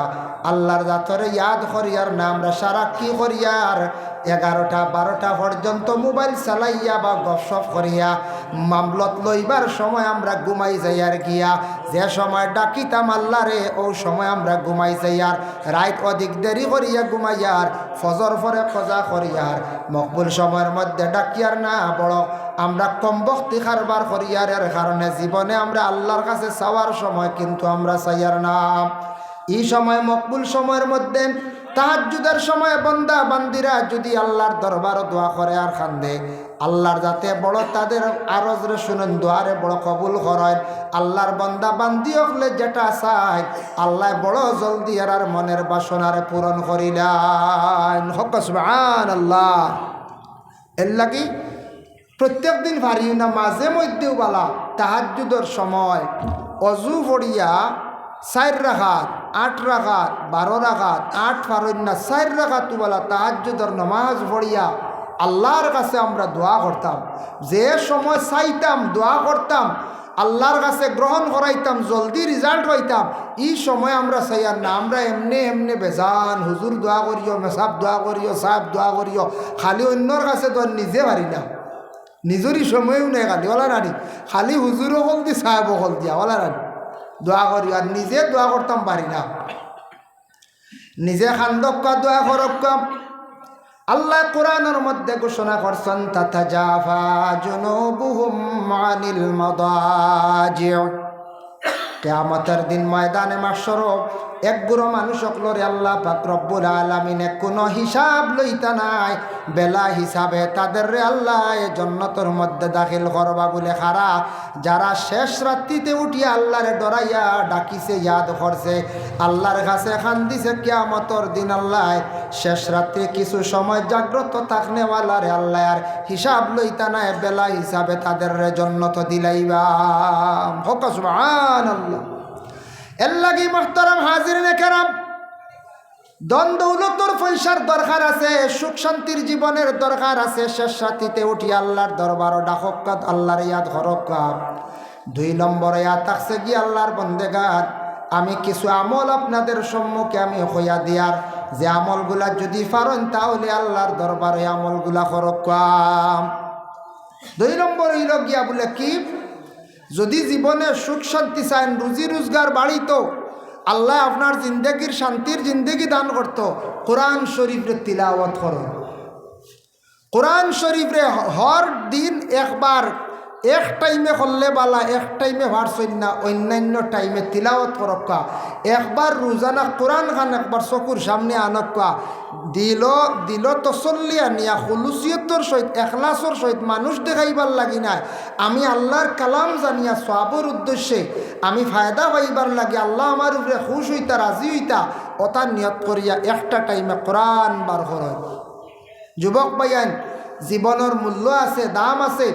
আল্লাহর জাতরে ইয়াদ করিয়ার না, আমরা সারা কি করিয়ার 11টা 12টা পর্যন্ত মোবাইল চালাইয়া বা গপসপ করিয়া মামলত লইবার সময় আমরা ঘুমাই যাই আর গিয়া। যে সময় ডাকিতাম আল্লাহরে ও সময় আমরা ঘুমাই যাই আর রাত অধিক দেরি করিয়া ঘুমাইয়ার ফজর পরে খোঁজা করিয়ার মকবুল সময়ের মধ্যে ডাকিয়ার না, বড় আমরা কম বক্তি কারবার করিয়ার। এর কারণে জীবনে আমরা আল্লাহর কাছে চাওয়ার সময় কিন্তু আমরা চাইয়ার না। এই সময় মকবুল সময়ের মধ্যে তাহাজ্জুদের সময় বান্দা বান্দিরা যদি আল্লাহর দরবার দোয়া করে আর খান্দে, আল্লাহর যাতে বড় তাদের আরজরে শুনেন দোয়ারে বড় কবুল করেন। আল্লাহর বান্দা বান্দি হলে যেটা চায় আল্লাহ বড় জলদি আর মনের বাসনারে পূরণ করিলেন। হক সুবহানাল্লাহ। এর লাগি প্রত্যেক দিন ভারি না, মাঝে মধ্যেও বালা তাহাজ্জুদের সময় অজু পড়িয়া 4 রাকাত 8 রাকাত 12 রাকাত 8 পারেন না 4 রাকাত বলা তাহাজ্জুদের নামাজ পড়িয়া আল্লাহর কাছে আমরা দোয়া করতাম। যে সময় চাইতাম দোয়া করতাম, আল্লাহর কাছে গ্রহণ করাইতাম, জলদি রেজাল্ট হইতাম। এই সময় আমরা চাইয়ার না, আমরা এমনি এমনি বেজান হুজুর দোয়া করিও, মেসাব দোয়া করিও, সাহেব দোয়া করিও, খালি অন্যর কাছে তো নিজে পারি না, নিজেরই সময়ও নেই খালি ওলা রানি, খালি হুজুরও হল দি সাহেবও হল দিয়া ওলা রানি দোয়া করি, আর নিজে দোয়া করতাম পারি না। নিজে খান্দক্কা দোয়া করক্কা। আল্লাহ কোরআনের মধ্যে ঘোষণা করছেন তাতাজাফা জুনুবুহুম আনিল মাদাজি'। কিয়ামতের দিন ময়দানে মাহশর এক গুরো মানুষ সকলরে আল্লাহ পাক রব্বুল আলামিনে কোনো হিসাব লইতা নাই, বেলা হিসাবে তাদের রে আল্লাহ জান্নাতের মধ্যে দাখিল করবা বলে খারা। যারা শেষ রাত্রিতে উঠিয়া আল্লাহরে ডরাইয়া ডাকিছে, ইয়াদ করছে, আল্লাহর কাছে কান্দিছে কিয়ামতের দিন আল্লাহ শেষ রাত্রি কিছু সময় জাগ্রত থাকনেওয়ালা রে আল্লাহ আর হিসাব লইতা নাই, বেলা হিসাবে তাদের রে জান্নাত দিলাইবা। হক সুবহানাল্লাহ। এর লাগি মুহতারাম হাজিরিনে কেরাম, ধন দৌলতর পয়সার দরকার আছে, সুখ শান্তির জীবনের দরকার আছে। শেষ রাত্রিতে উঠি আল্লাহর দরবার ডাকক্কা, আল্লাহর ইয়াদ হরক্কা। 2 নম্বরে থাকছে কি আল্লাহর বন্দেগার, আমি কিছু আমল আপনাদের সম্মুখে আমি হইয়া দিয়ার, যে আমলগুলা যদি পারেন তাহলে আল্লাহর দরবারে আমলগুলা হরক্কা। 2 নম্বর হইল গিয়া বলে কি, যদি জীবনে সুখ শান্তি চান, রুজি রোজগার বাড়িত, আল্লাহ আপনার জিন্দগির শান্তির জিন্দগি দান করত, কোরআন শরীফরে তিলাওয়াত করুন। কোরআন শরীফরে হর দিন একবার, এক টাইমে করলে বালা, এক টাইমে ভারছেন না, অন্যান্য টাইমে তিলাওয়াত করক্কা। একবার রোজানা কোরআন খান একবার চকুর সামনে আনক্কা, দিল তসল্লি আনিয়া খুলুসিয়তর সহিত এখলাসর সহিত মানুষ দেখাইবার লাগি নাই, আমি আল্লাহর কালাম জানিয়া সওয়াবের উদ্দেশ্যে আমি ফায়দা পাইবার লাগি, আল্লাহ আমার উপরে খুশ হইতা রাজি হইতা, অতা নিয়ত করিয়া একটা টাইমে কোরআন বার করেন। যুবক ভাইয়ান, জীবনের মূল্য আছে, দাম আছে,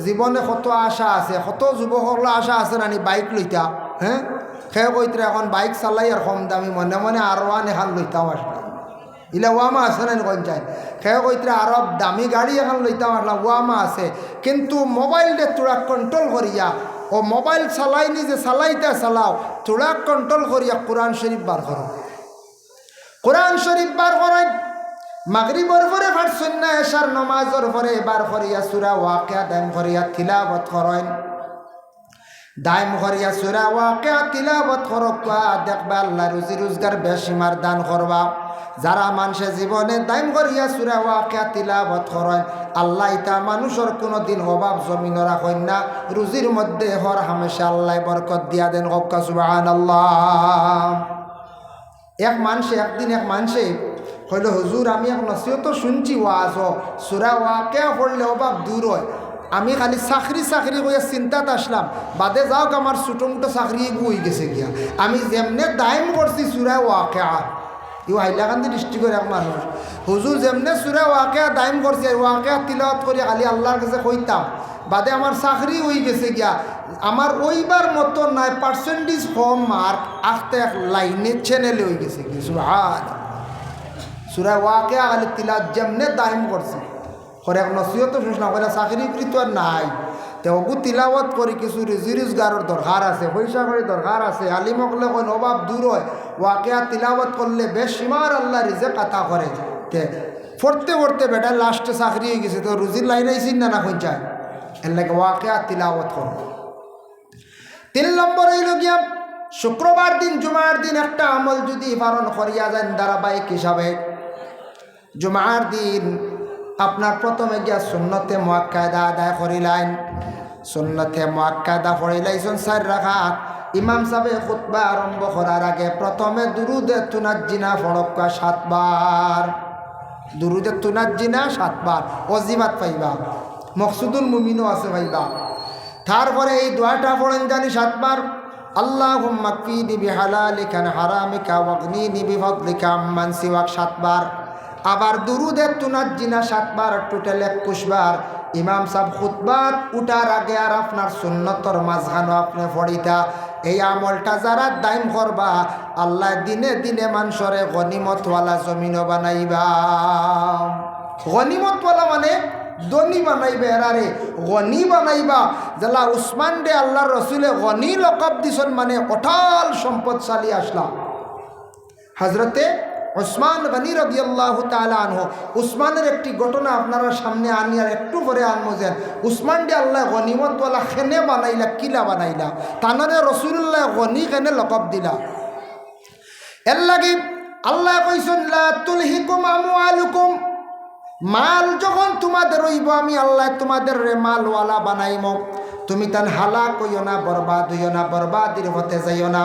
জীবনে কত আশা আছে, কত যুবকর আশা আছে নানি বাইক লইতা, হ্যাঁ সে কইতে এখন বাইক চালাই আর কম দামি মনে মনে R1 এখন লইতাম আসলাম, ইলা ওয়ামা আছে না কোন চাই, সে কইতে আরো দামি গাড়ি এখন লইতাম আসলাম, ওয়ামা আছে। কিন্তু মোবাইলটা তোরা কন্ট্রোল করিয়া, ও মোবাইল চালাই নিজে চালাইতে চালাও, তোরা কন্ট্রোল করিয়া কোরআন শরীফ বার করো, কোরআন শরীফ বার করেন। মাগরিবর পরে ফারছেন না, এশার নামাজের পরে বার করিয়া সূরা ওয়াকিয়া দাইম করিয়া তিলাওয়াত করেন, দাইম করিয়া সূরা ওয়াকিয়া তিলাওয়াত করবা, দেখবা আল্লাহ রুজি রোজগার বেশিমার দান করবা। যারা মানুষের জীবনে দাইম করিয়া সূরা ওয়াকিয়া তিলাওয়াত করেন, আল্লাহ ইতা মানুষের কোনো দিন অভাব জমিন রাখেন না, রুজির মধ্যে হর হামেশা আল্লাহ বরকত দিয়া দেন। হক সুবহানাল্লাহ। এক মানুষে একদিন এক মানুষে হইল, হুজুর আমি এক নসিহত শুনছি, ওয়াজ সূরা ওয়াকিয়া পড়লে অভাব দূর হয়, আমি খালি চাকরি চাকরি করে চিন্তাত আসলাম, বাদে যাওক আমার ছোটো মোটো চাকরি হয়ে গেছে গিয়া। আমি যেমনে দাইম করছি সুরা ওয়াকিয়া, ইউ হাইলাকান্দি ডিস্ট্রিক্টের এক মানুষ, হুজুর যেমনে সুরা ওয়াকিয়া দাইম করছি, ওয়াকিয়া তিলাওয়াত করে খালি আল্লাহর কাছে কইতাম, বাদে আমার চাকরি হয়ে গেছে গিয়া। আমার ওইবার মতো নাই, পার্সেন্টেজ কম মার্ক আখতে এক লাইনে চ্যানেলে হয়ে গেছে কি। সুবহানাল্লাহ, সূরা ওয়াকিয়া খালি তিলাওয়াত যেমনে দাইম করছি, করে এক নসিহত শুনলাম, বলে চাকরি করি তো আর নাই, তো ওগু তিলাওয়াত করি, কিছু রিজি রোজগারের দরকার আছে, পয়সা করে দরকার আছে। আলিমকলে কোন অভাব দূর হয়, ওয়াকিয়া তিলাওয়াত করলে বেশিমার আল্লাহ রিজেক আতা করে। তে পড়তে পড়তে বেটা লাস্টে চাকরি হয়ে গেছে, তো রুজির লাইন আইসিন না কোন চায়, এর লাগে ওয়াকিয়া তিলাওয়াত করো। 3 নম্বর হইল গিয়া শুক্রবার দিন জুমার দিন একটা আমল যদি পালন করিয়া যান ধারাবাহিক হিসাবে, জুমার দিন আপনার প্রথমে গিয়া সুন্নতে মুআক্কাদা আদায় করিলেন। সুন্নতে মুআক্কাদা পড়িলাইছেন 4 রাকাত। ইমাম সাহেব খুতবা আরম্ভ করার আগে প্রথমে দুরুদে তুনাজ্জিনা পড়কা 7 বার, দুরুদে তুনাজ্জিনা 7 বার ওজিবাত পাইবা, মকসুদুল মুমিনও আছে পাইবা। তারপরে এই দোয়াটা পড়েন জানি 7 বার, আল্লাহুম্মা কফিনি বিহালালিকা আন হারামিকা ওয়াগনিনি বিফদলিকা আম্মান সিওয়াক 7 বার। আবার দুরুদে তুনাজ্জিনা 7 বার, টোটাল 21 বার। ইমাম সাহেব খুতবাত উঠার আগে আর আপনার সুন্নতর মাঝখানো আপনি পড়িতা। এই আমলটা যারা দাইম করবা, আল্লাহ দিনে দিনে মানুষরে গনিমতওয়ালা জমিন বানাইবা। গনিমতওয়ালা মানে ধনী বানাইবা, এরারে গনি বানাইবা। যারা উসমান দে আল্লাহর রসুলে গনি লকব দিছেন, মানে অটাল সম্পদশালী আসলাম। হজরতে উসমান গনি রাদিয়াল্লাহু তাআলা আনহু, উসমানের একটি ঘটনা আপনারা সামনে আনি আর একটু পরে আনবো। যে উসমান দে আল্লাহ গনিমতওয়ালা খেনে বানাইলা, কিলা বানাইলা, তানারে রসুল্লাহ গনি খেনে লকব দিলা। এর লাগে আল্লাহ কইছেন লা তুলহিকুম আমওয়ালুকুম, মাল যখন তোমাদের হইব আমি আল্লাহ তোমাদের রে মালওয়ালা বানাইম। তুমি তান হালাক হইও না, বরবাদ হইও না, বরবাদির হতে যাইও না।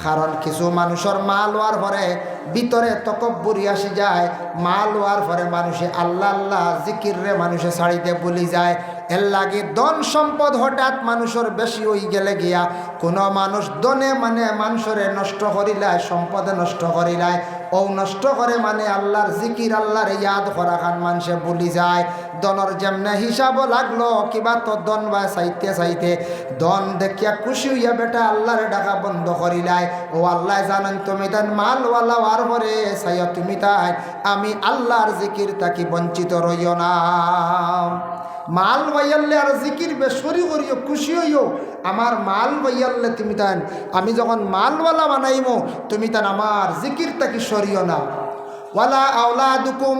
কারণ কিছু মানুষের মাল হওয়ার পরে ভিতরে তকব্বুরি আসি যায়, মাল হওয়ার পরে মানুষে আল্লাহ আল্লাহ জিকির রে মানুষে ছাড়িতে ভুলি যায়। এর লাগে ধন সম্পদ হঠাৎ মানুষের বেশি হয়ে গেলে গিয়া কোনো মানুষ দনে মানে মানুষরে নষ্ট করিলায়, সম্পদে নষ্ট করিলায়, ও নষ্ট করে মানে আল্লাহর জিকির আল্লাহর ইয়াদ করা খান মানুষে ভুলি যায়। দনের যেমনে হিসাবও লাগলো, কিবা তো দন বা চাইতে চাইতে দন দেখিয়া খুশি হইয়া বেটা আল্লাহরে ডাকা বন্ধ করিলায়। ও আল্লাহ জানেন তুমি তাই মালওয়ালা হওয়ার পরে চাইয়া তুমি তাই আমি আল্লাহর জিকির তাকে বঞ্চিত রইও না। মাল বইয়াল্লে আর জিকির বেসরি করিও, খুশি হইও। আমার মাল বইয়াল্লে তুমি তান আমি যখন মালওয়ালা বানাইমো, তুমি তান আমার জিকির তাকে সরিও না। ওয়ালা আওলাদুকুম,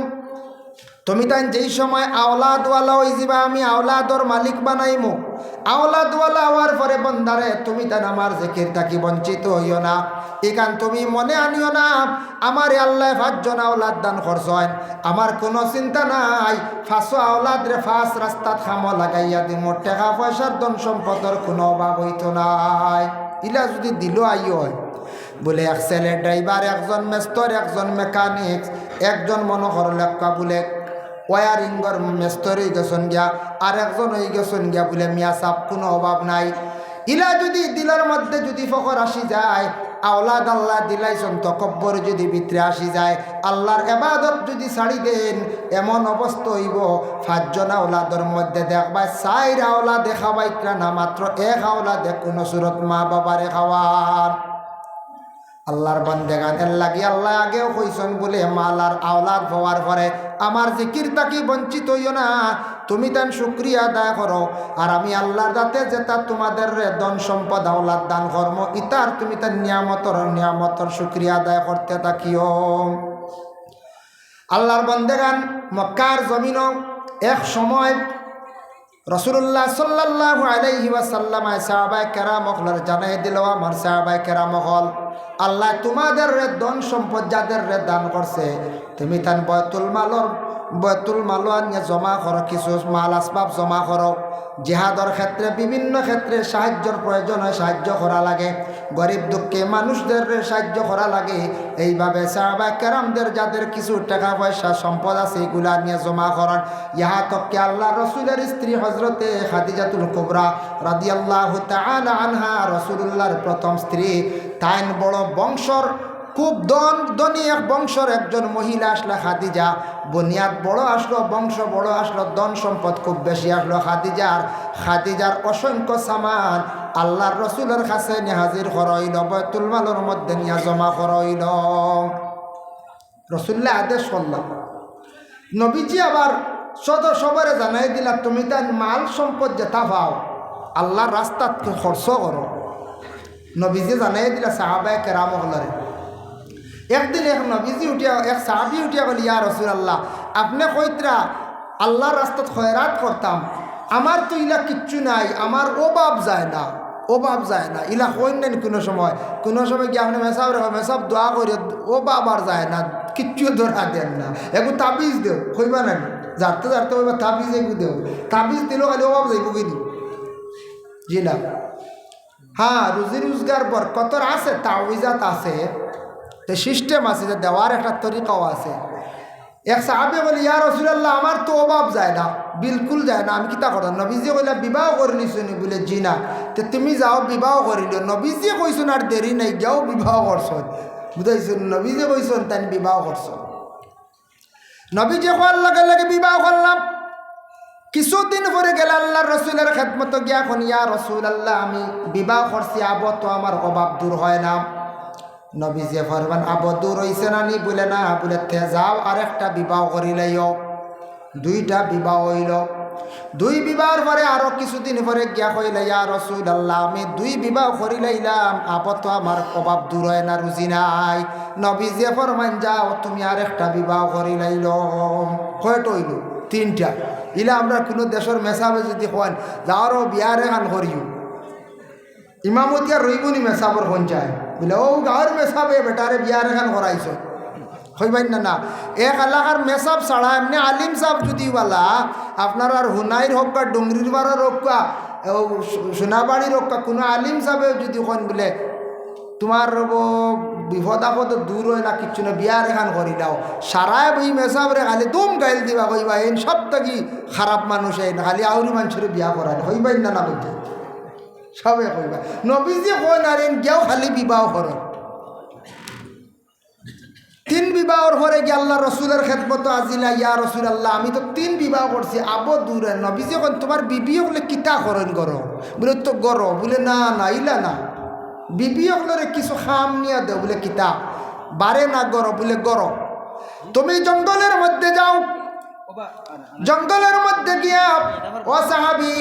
তুমি তাই যেই সময় আওলাদওয়ালা হয়ে যাবা আমি আওলাদর মালিক বানাইমো। আওলাদওয়ালা হওয়ার পরে বন্দারে তুমি তান আমার জিকির তাকে বঞ্চিত হইও না। এখান তুমি মনে আনিও না আমার আল্লাহ 5 জন আওলাদ দান করছেন, আমার কোনো চিন্তা নাই 5 আওলাদ রে 5 রাস্তাত খামো লাগাইয়া দিমো, টাকা পয়সার ধন সম্পদের কোনো অভাব হইতো নাই। ইলা যদি দিল আইও বলে এক ছেলে ড্রাইভার, একজন মেস্তর, একজন মেকানিক, একজন মনোহর লেখা বলে ওয়ারিংর মেস্তর হয়ে গেছেন গিয়া, আর একজন হয়ে গেছেন গিয়া বলে মিয়া সাপ, কোনো অভাব নাই। ইলা যদি দিলের মধ্যে যদি ফখর আসি যায়, আওলাদ আল্লাহ দিলাইছেন তকব্বর যদি ভিতরে আসি যায়, আল্লাহর ইবাদত যদি ছাড়ি দেন, এমন অবস্থা হইব 5 জন আওলাদের মধ্যে দেখবা 4 আওলাদ দেখাবাইত্রা না, মাত্র 1 আওলাদ কোন সুরত মা বাবারে খাওয়ার। আল্লাহর বান্দেগান এর লাগি আল্লাহ আগেও কইছেন বলে মালার আওলাদ হওয়ার পরে আমার জিকির তাকি বঞ্চিত হইও না, তুমি তান শুকরিয়া আদায় করো। আর আমি আল্লাহর দাতে যেটা তোমাদের ধন সম্পদ আওলাদ দান কর্ম ইতার তুমি তার নিয়ামতর শুকরিয়া আদায় করতে থাকিও। আল্লাহর বান্দেগান মক্কার জমিন এক সময় রাসূলুল্লাহ সাল্লাল্লাহু আলাইহি ওয়াসাল্লাম সাহাবায়ে কেরাম হলর জানাই দিল, আমার সাহাবায়ে কেরাম হল আল্লাহ তোমাদের ধন সম্পদ যাদের দান করছে, তুমি তান বয়তুল মালর বয়তুল মাল আনিয়া জমা করো, কিছু মাল আসবাব জমা করো। জিহাদর ক্ষেত্রে বিভিন্ন ক্ষেত্রে সাহায্যর প্রয়োজন হয়, সাহায্য করা লাগে। গরিব দুঃখে মানুষদের সাহায্য করা লাগে। এইভাবে সাহাবা কেরামদের যাদের কিছু টাকা পয়সা সম্পদ আছে এগুলা নিয়ে জমা করান। ইহা তককে আল্লাহ রসুলের স্ত্রী হজরতে খাদিজাতুল কুবরা রাদিয়াল্লাহু তাআলা আনহা, রসুলুল্লাহর প্রথম স্ত্রী, তাইন বড় বংশর, খুব ধনী এক বংশর একজন মহিলা আসলো খাদিজা। বুনিয়াদ বড় আসলো, বংশ বড় আসলো, ধন সম্পদ খুব বেশি আসলো খাদিজার অসংখ্য সামান আল্লাহর রসুলের কাছে নিয়ে হাজির করইল, বয়তুল মালের মধ্যে নিয়ে জমা করইল। রসুল্লাহ আদেশ করলাম, নবীজি আবার সবরে জানাই দিলা, তুমি তার মাল সম্পদ যেটা পাও আল্লাহর রাস্তাত খরচ করো। নবীজি জানাই দিলা সাহাবায়ে কেরাম হলরে। একদিন এক নবীজি উঠিয়া, এক সাহাবি উঠিয়া বলি, ইয়া রাসূলুল্লাহ, আপনি কইতরা আল্লাহর রাস্তাত খয়রাত করতাম, আমার তো ইলা কিচ্ছু নাই, আমার অভাব যায় না, অভাব যায় না, ইলা কইন নেন কোনো সময় কি আপনি মেসাব দোয়া করি, অভাব আর যায় না, কিচ্ছু ধরা দেন না, একটু তাবিজ দেও, কইবা না যারতে কইবা তাবিজ একটু দেও, তাবিজ দিলেও খালি অভাব যাইব কিনি। জি না, হ্যাঁ, রুজি রোজগার বরকতর আছে, তাওয়িজাত আছে, তো সিস্টেম আছে, যে দেওয়ার একটা তরিকাও আছে। এক সাহাবী বলি, ইয়া রাসূলুল্লাহ, আমার তো অভাব যায় না, বিলকুল যায় না, আমি কিতা করতাম? নবীজি কইলা, বিবাহ করে নিছনি? বলে জি না। তো তুমি যাও বিবাহ করিল। নবীজি কইছেন আর দেরি নাই, যাও বিবাহ করছন, বুঝাইছেন? নবীজি কইছেন তাই বিবাহ করছন। নবীজি কোয়ার লগে লগে বিবাহ করলাম। কিছুদিন পরে গেল আল্লাহর রসুলের খেদমত গিয়া, এখন ইয়া রাসূলুল্লাহ, আমি বিবাহ করছি, আবো তো আমার অভাব দূর হয় না। নবীজি ফরমান, আবো দূর হইছে না নি? বলে না। বলে তে যাও আর একটা বিবাহ করিলাইও। দুইটা বিবাহ হইল। দুই বিবাহের পরে আরো কিছুদিন পরে গিয়া কইলা, ইয়া রাসূলুল্লাহ, আমি দুই বিবাহ করিলাইলাম, আবো তো আমার অভাব দূর হয় না, রুজি নাই। নবীজি ফরমান, যাও তুমি আর একটা বিবাহ করিলাইল। কয়টা হইল? তিনটা। ইলা আমরা কোনো দেশের মেসাবে যদি হন, যাওয়ারও বিয়ার এখান করিও, ইমামতি আর রইবনি মেসাবর হন যায়, বলে ও গাঁর মেসাবে বেটারে বিয়ার এখান করাইছ, হইবাই না। না, এক এলাকার মেসাব ছাড়া এমনি আলিম সাহেব যদি বলা, আপনার আর হুনাইর হোক বা ডুংরির বাড়ার হোক বা সোনাবাড়ির হোক, কোনো আলিম সাহেব যদি হন বলে তোমার বিপদ আপদ দূর হয় না, কিচ্ছু না, বিয়ার এখান করি দাও, সারায় বই মেসাবরে খালি দুম গাইল দিবা, কইবা এই সব থাকি খারাপ মানুষ, এই খালি আউরি মানুষের বিয়া করায়, হইবাই না। না বলতে সবে কইবা, নবীজি কই না রেন গেও খালি বিবাহ করো। তিন বিবাহর পরে গিয়ে আল্লাহ রসুলের খেদমত আজিলা, ইয়া রাসূলুল্লাহ, আমি তো তিন বিবাহ করছি, আবো দূরে। নবীজি কন, তোমার বিবি হলে কিতা করেন করো? বলে তো গরো। বলে না না, ইলা না, বিবি হলরে কিছু খাম নিয়ে দেও। বলে কিতা? বারে না গরো। বলে গরো। তুমি জঙ্গলের মধ্যে যাও, জঙ্গলের মধ্যে গিয়া ও সাহাবী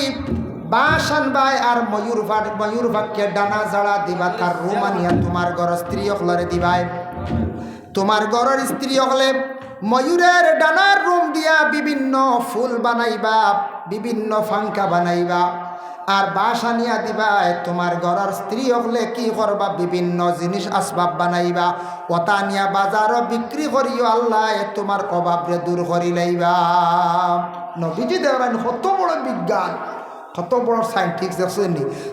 বাঁশ আনবাই আর ময়ূর ভাগকে ডানা ঝাড়া দিবা, তার রুমানিয়া তোমার ঘর স্ত্রী হলরে দিবাই। তোমার ঘরের স্ত্রী হলে ময়ূরের ডানার রুম দিয়া বিভিন্ন ফুল বানাইবা, বিভিন্ন ফাঙ্কা বানাইবা, আর বাঁশ আনিয়া দিবা। তোমার ঘরের স্ত্রী হলে কি করবা? বিভিন্ন জিনিস আসবাব বানাইবা, ওটা নিয়া বাজারও বিক্রি করিও, আল্লাহ তোমার অভাবরে দূর করি লাইবা। নবীজি দেওয়ান কত বড় বিজ্ঞান, কত বড় সাইন্টিস্ট দেখছেন।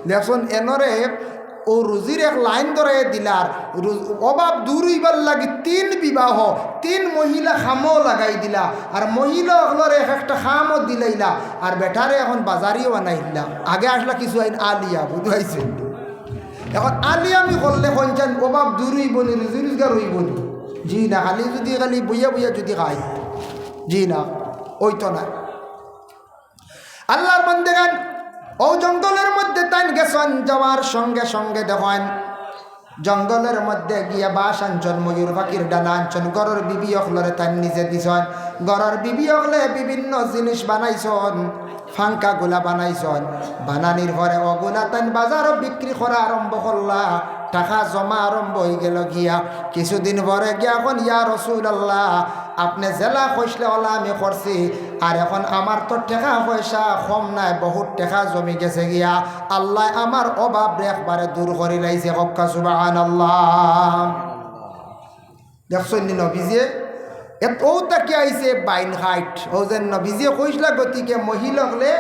দেখুন এনরে ও রুজির এক লাইন ধরে দিলার, অভাব দূর হইবার লাগে তিন বিবাহ, তিন মহিলা খামও লাগাই দিলা, আর মহিলা হলরে এক একটা খামও দিলাইলা, আর বেটারে এখন বাজারিও বানাইলা। আগে আসলা কিছু আইন আলিয়া, বুঝাইছে? এখন আলিয়া আমি করলে কঞ্চান অভাব দূর হইব নি, রুজি রোজগার হইব নি? জি না, খালি যদি খালি বইয়া বইয়া যদি খাই, জি না, ওই তো না। আল্লাহর বান্দাগান ও জঙ্গলের মধ্যে তাই গেছেন, যাওয়ার সঙ্গে সঙ্গে দেখেন জঙ্গলের মধ্যে গিয়া বাঁশ আনছন, ময়ূর পাখির ডানা আনছন, গরর বিবি অকলরে তাই নিজে দিছন। গরর বিবি অকলে বিভিন্ন জিনিস বানাইছন, ফাঙ্কা গুলা বানাইছন। বানানির পরে ওগুলা তাই বাজারও বিক্রি করা আরম্ভ করলা, টাকা জমা আরম্ভ হয়ে গেল গিয়া। কিছুদিন পরে গিয়া এখন, ইয়া রাসূলুল্লাহ, আপনি জেলা কইসলে ওলা আমি করছি, আর এখন আমার তো টাকা পয়সা কম নাই, বহুত টাকা জমি গেছে গিয়া, আল্লাহ আমার অভাব একবারে দূর করে লাইছে। হক্কা সুবহানাল্লাহ। দেখছেন নি নবীজি ও তাকে আইছে বাইন হাইট ও যেন নবীজিয়ে কইসলা গতিকে মহিলা হলে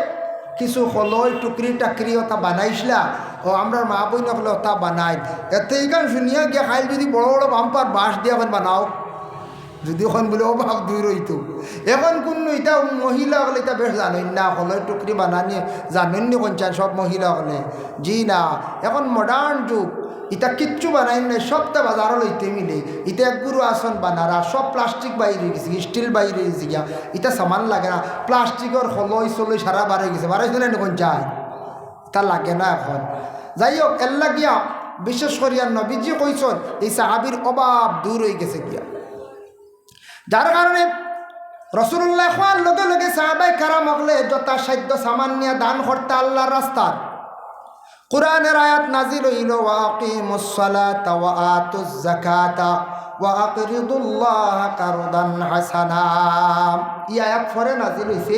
কিছু হলই টুকরি টাকরি ওটা বানাইছিলা ও আমরা মা বই নকলে ওটা বানাই এতে এইখান শুনিয়া গিয়া খাইল যদি বড় বড় বাম্পার বাঁশ দিয়ে এখন বানাও যদি এখন বলে ও ভাব দূর হইতো এখন কোন এটা মহিলা হলে এটা বেশ জানেন না হলই টুকরি বানানি জানেন নি কোনচান সব মহিলা হলে জি না এখন মডার্ন যুগ ইটা কিচ্ছু বানাই নাই সবটা বাজারও লইতে মিলে ইটা একগুরু আসন বানারা সব প্লাস্টিক বাইরে গেছে স্টিল বাইরে গেছে গিয়া ইটা সামান লাগে না প্লাস্টিকের হলই চলই সারা বাড়ে গেছে বাড়াইছে না কোন যায় তা লাগে না এখন যাই হোক এল্লা গিয়া বিশেষ করিয়া নবীজি কইসন এই সাহাবির অভাব দূর হয়ে গেছে গিয়া যার কারণে রসুল্লাহ খাওয়ার লগে লগে সাহাবাই কারাম হলে যথাসাধ্য সামান নিয়ে দান করতে আল্লাহর রাস্তার কুরআনের আয়াত নাজিল হইল ওয়াকিমুস সালাতা ওয়া আতুজ যাকাতা ওয়া আকরিদুল্লাহ কারদান হাসানা এই আয়াত পরে নাজিল হইছে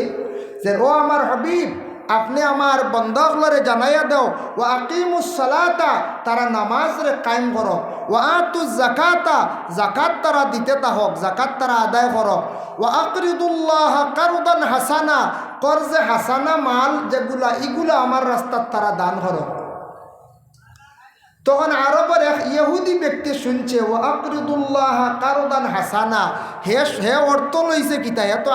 যে ও আমার হাবিব আপনি আমার বন্দাগুলোরে জানাইয়া দাও ওয়া আকিমুস সালাতা তারা নামাজ রে কায়েম করো ওয়া আতুজ যাকাতা যাকাত তারা দিতে থাকক যাকাত তারা আদায় করো ওয়া আকরিদুল্লাহ কারদান হাসানা কর্জে হাসানা মাল যেগুলা এগুলা আমার রাস্তার তারা দান করো তখন আরবের এক ইহুদি ব্যক্তি শুনছে ও আকরিদুল্লাহ কারদান হাসানা হে অর্থ লইছে কিতা এত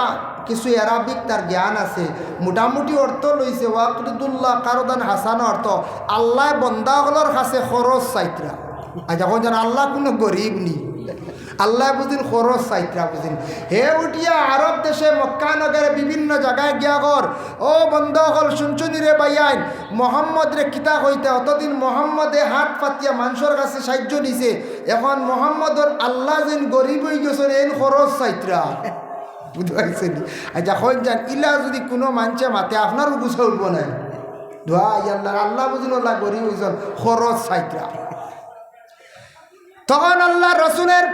কিছু অ্যারাবিক তার জ্ঞান আছে মোটামুটি অর্থ লইছে ও আকরিদুল্লাহ কারদান হাসানা অর্থ আল্লাহ বন্দাগুলোর কাছে খরচ চাইতরা আর যখন যেন আল্লাহ কোনো গরিব নি আল্লাহ বুঝিন খরচ চাইতরা বুঝিন হে উঠিয়া আরব দেশে মক্কা নগরে বিভিন্ন জায়গায় গিয়া কর ও বন্ধকল শুনছুনি রে বাইয়াইন মোহাম্মদ রে কিতা হইতে অতদিন মোহাম্মদে হাত পাতিয়া মানুষের কাছে সাহায্য নিছে এখন মোহাম্মদর আল্লাহ যেন গরিব হয়ে গেছেন এই খরচ চাইতরা বুঝতে পারছেন যখন যান ইলা যদি কোনো মানুষে মাতে আপনারও গুছা উঠব না ধোয়া আল্লাহ আল্লাহ বুঝিন আল্লাহ গরিব হয়েছেন খরচ চাইতরা তখন আল্লাহ রসুলের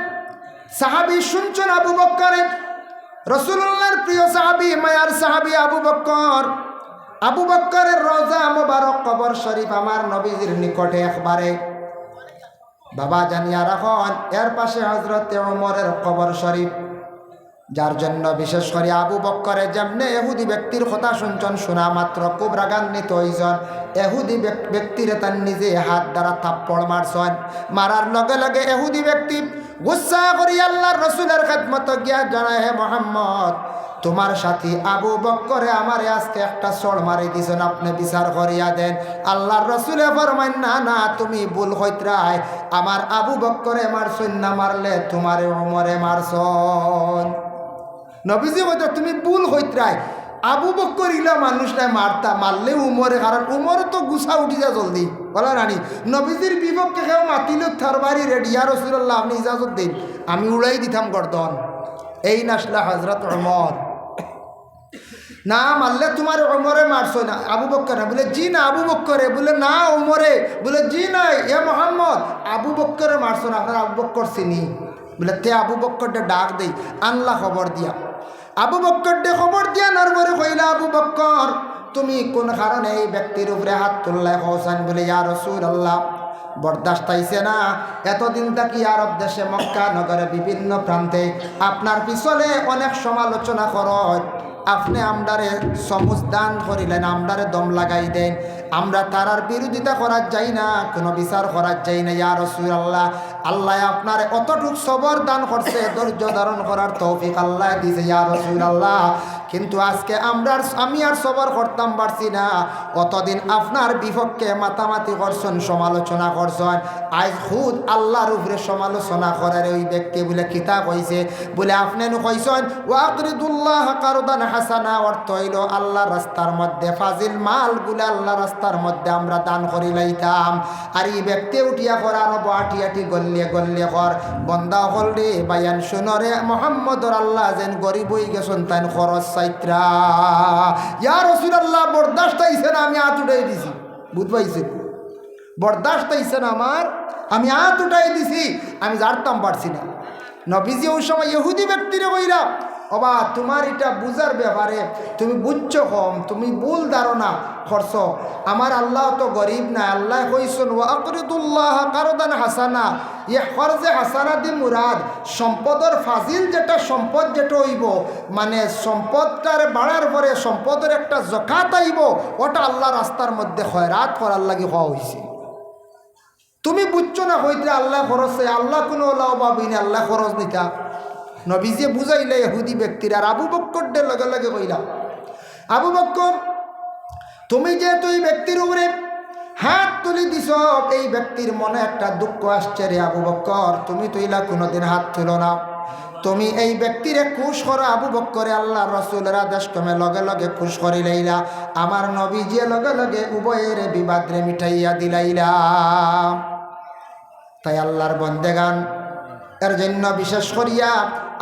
সাহাবি শুনছেন আবু বক্করের রসুল্লাহর প্রিয় সাহাবি মায়ার সাহাবি আবু বক্করের রওজা মোবারক কবর শরীফ আমার নবীজির নিকটে একবারে বাবা জানিয়া রাখন এর পাশে হযরতে ওমরের কবর শরীফ যার জন্য বিশেষ করে আবু বক্করে যেমনে এহুদি ব্যক্তির কথা শুনছেন শোনা মাত্র খুব রাগান্বিত হইছেন এহুদি ব্যক্তিরে তার নিজে হাত দ্বারা থাপ্পড় মারছেন মারার লগে লগে এহুদি ব্যক্তি গুসা করি আল্লাহর রসুলের খেদমত গিয়া জানায় হে মোহাম্মদ তোমার সাথী আবু বক্করে আমারে আজকে একটা চড় মারি দিছেন আপনি বিচার করিয়া দেন আল্লাহর রসুলে ফরমাইন না না তুমি ভুল হইতরাই আমার আবু বক্করে মারছন না মারলে তোমারে ওমরে মারছন নবীজি কইতো তুমি ভুল হইতরাই আবু বক্কর ইলা মানুষটাই মারলে উমরে কারণ উমরে তো গুছা উঠি যা জলদি বলা রানী নবীজির বিপক্ষে কেউ মাতিল থারবারি রেডিয়া রসুল্লাহ আপনি ইজাজত দিন আমি উড়াই দিতাম গর্দন এই নাসলা হজরত ওমর না মারলে তোমার ওমরে মারছো না আবু বক্কর না বলে জি না আবু বক্করে বলে না ওমরে বলে জি না এ মোহাম্মদ আবু বক্করে মারছো না আপনার আবু বক্কর চিনি বলে তে আবু বক্করটা ডাক দেই আনলা খবর দিয়া আবু বক্করকে খবর দিয়া নরবরে কইলা আবু বক্কর তুমি কোন কারণে এই ব্যক্তির উপরে হাত তুললে হোসেন বলে ইয়া রাসূলুল্লাহ বরদাস্ত হইছে না এতদিন থাকি আরব দেশে মক্কা নগরে বিভিন্ন প্রান্তে আপনার পিছনে অনেক সমালোচনা করত আপনি আমরারে সমুজ দান করিলেন আমরারে দম লাগাই দেন আমরা তারার বিরোধিতা করার যাই না কোনো বিচার করার যাই না ইয়া রাসূলুল্লাহ আল্লাহ আপনার অতটুক সবর দান করছে ধৈর্য ধারণ করার তৌফিক আল্লাহ দিয়েছে ইয়া রাসূলুল্লাহ কিন্তু আজকে আমি আর সবর করতাম পারছি না অতদিন আপনার বিপক্ষে মাতামাতি করছেন সমালোচনা করছেন আজ খুদ আল্লাহর উপরে সমালোচনা করার ওই ব্যক্তি বলে কিতাব হয়েছে বলে আপনি কইছেন ওয়াকরিদুল্লাহ কারদান হাসানা অর্থ হইল আল্লাহ রাস্তার মধ্যে ফাজিল মালগুলো আল্লাহ রাস্তার মধ্যে আমরা দান করি লাইতাম আর এই ব্যক্তি উঠিয়া করার আটি আটি গল্লে গল্লে কর বন্দা হল রে বায়ান শুনরে মোহাম্মদর আল্লাহ যেন গরিব হয়ে গেছেন তাই খরচ চাইত্রা ইয়া রাসূলুল্লাহ বরদাস্ত হইছে না আমি হাত উঠাই দিছি বুঝবাইছে বরদাস্ত হইছে না আমার আমি হাত উঠাই দিছি আমি জানতাম পারছি না নবীজি ওই সময় ইহুদি ব্যক্তিরে কইরা ও অবা তোমার এটা বুঝার ব্যাপারে তুমি বুঝছো কম, তুমি ভুল ধারণা করছ। আমার আল্লাহ তো গরিব না। আল্লাহ কইছেন ওয়া আকরিদুল্লাহ কারদান হাসানা, ইয়ে খরজে হাসানা দি মুরাদ সম্পদের ফাজিল যেটা সম্পদ যেটা হইব, মানে সম্পদটার বাড়ার পরে সম্পদের একটা জাকাত আইব, ওটা আল্লাহ রাস্তার মধ্যে খয়রাত করার লাগি হওয়া হয়েছে। তুমি বুঝছো না হইতে আল্লাহ খরচে, আল্লাহ কোনো লাভবাবি না, আল্লাহ খরচ নিতা। নবীজে বুঝাইলে ইহুদি ব্যক্তির। আর আবু বক্কর লগে লগে কইলাম, আবু বক্কর তুমি যেহেতু এই ব্যক্তির উপরে হাত তুলি দিছ, এই ব্যক্তির মনে একটা দুঃখ আসছে রে আবু বক্কর, তুমি তুইলা কোনোদিন হাত তুলো না। তুমি এই ব্যক্তিরে খুশ করো। আবু বক্করে আল্লাহ রসুলের আদেশ ক্রমে লগে লগে খুশ করিলাইলা। আমার নবীজি লগে লগে উভয়ের বিবাদরে মিঠাইয়া দিলাইলা। তাই আল্লাহর বন্দেগান এর জন্য বিশেষ করিয়া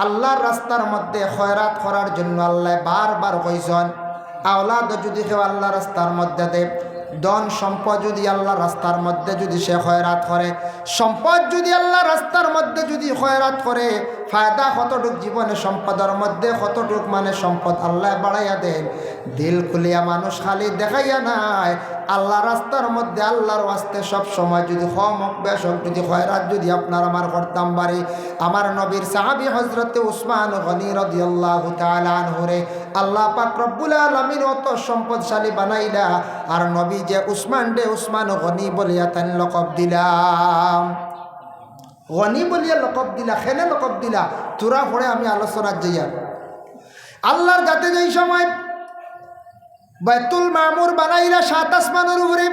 আল্লাহর রাস্তার মধ্যে খয়রাত করার জন্য আল্লাহ বারবার কইছেন। আওলাদ যদি কেউ আল্লাহ রাস্তার মধ্যে দে, ধন সম্পদ যদি আল্লাহ রাস্তার মধ্যে যদি সে খয়রাত করে, সম্পদ যদি আল্লাহ রাস্তার মধ্যে যদি খয়রাত করে, ফায়দা কতটুক জীবনে সম্পদের মধ্যে কতটুক, মানে সম্পদ আল্লাহ বাড়াইয়া দেন। দিল খুলিয়া মানুষ খালি দেখাইয়া নাই, আল্লাহ রাস্তার মধ্যে আল্লাহর ওয়াস্তে সব সময় যদি হমক বেশক যদি খয়রাত যদি আপনার আমার করতাম বাড়ি। আমার নবীর সাহাবী হযরতে উসমান গনি রাদিয়াল্লাহু তাআলা আনহুরে আল্লাহ পাক রব্বুল আলামিন অত সম্পদশালী বানাইলা। আর নবী যে উসমান ডে উসমান গনি বলিয়া তান লকব দিলাম, গনি বলিয়া লকব দিলা। খেলে লকব দিলা তোরা পরে আমি আলোচনার যাইয়া আল্লাহর যাতে যেই সময় বাইতুল মামুর বানাইলা 7 আসমানের উপরে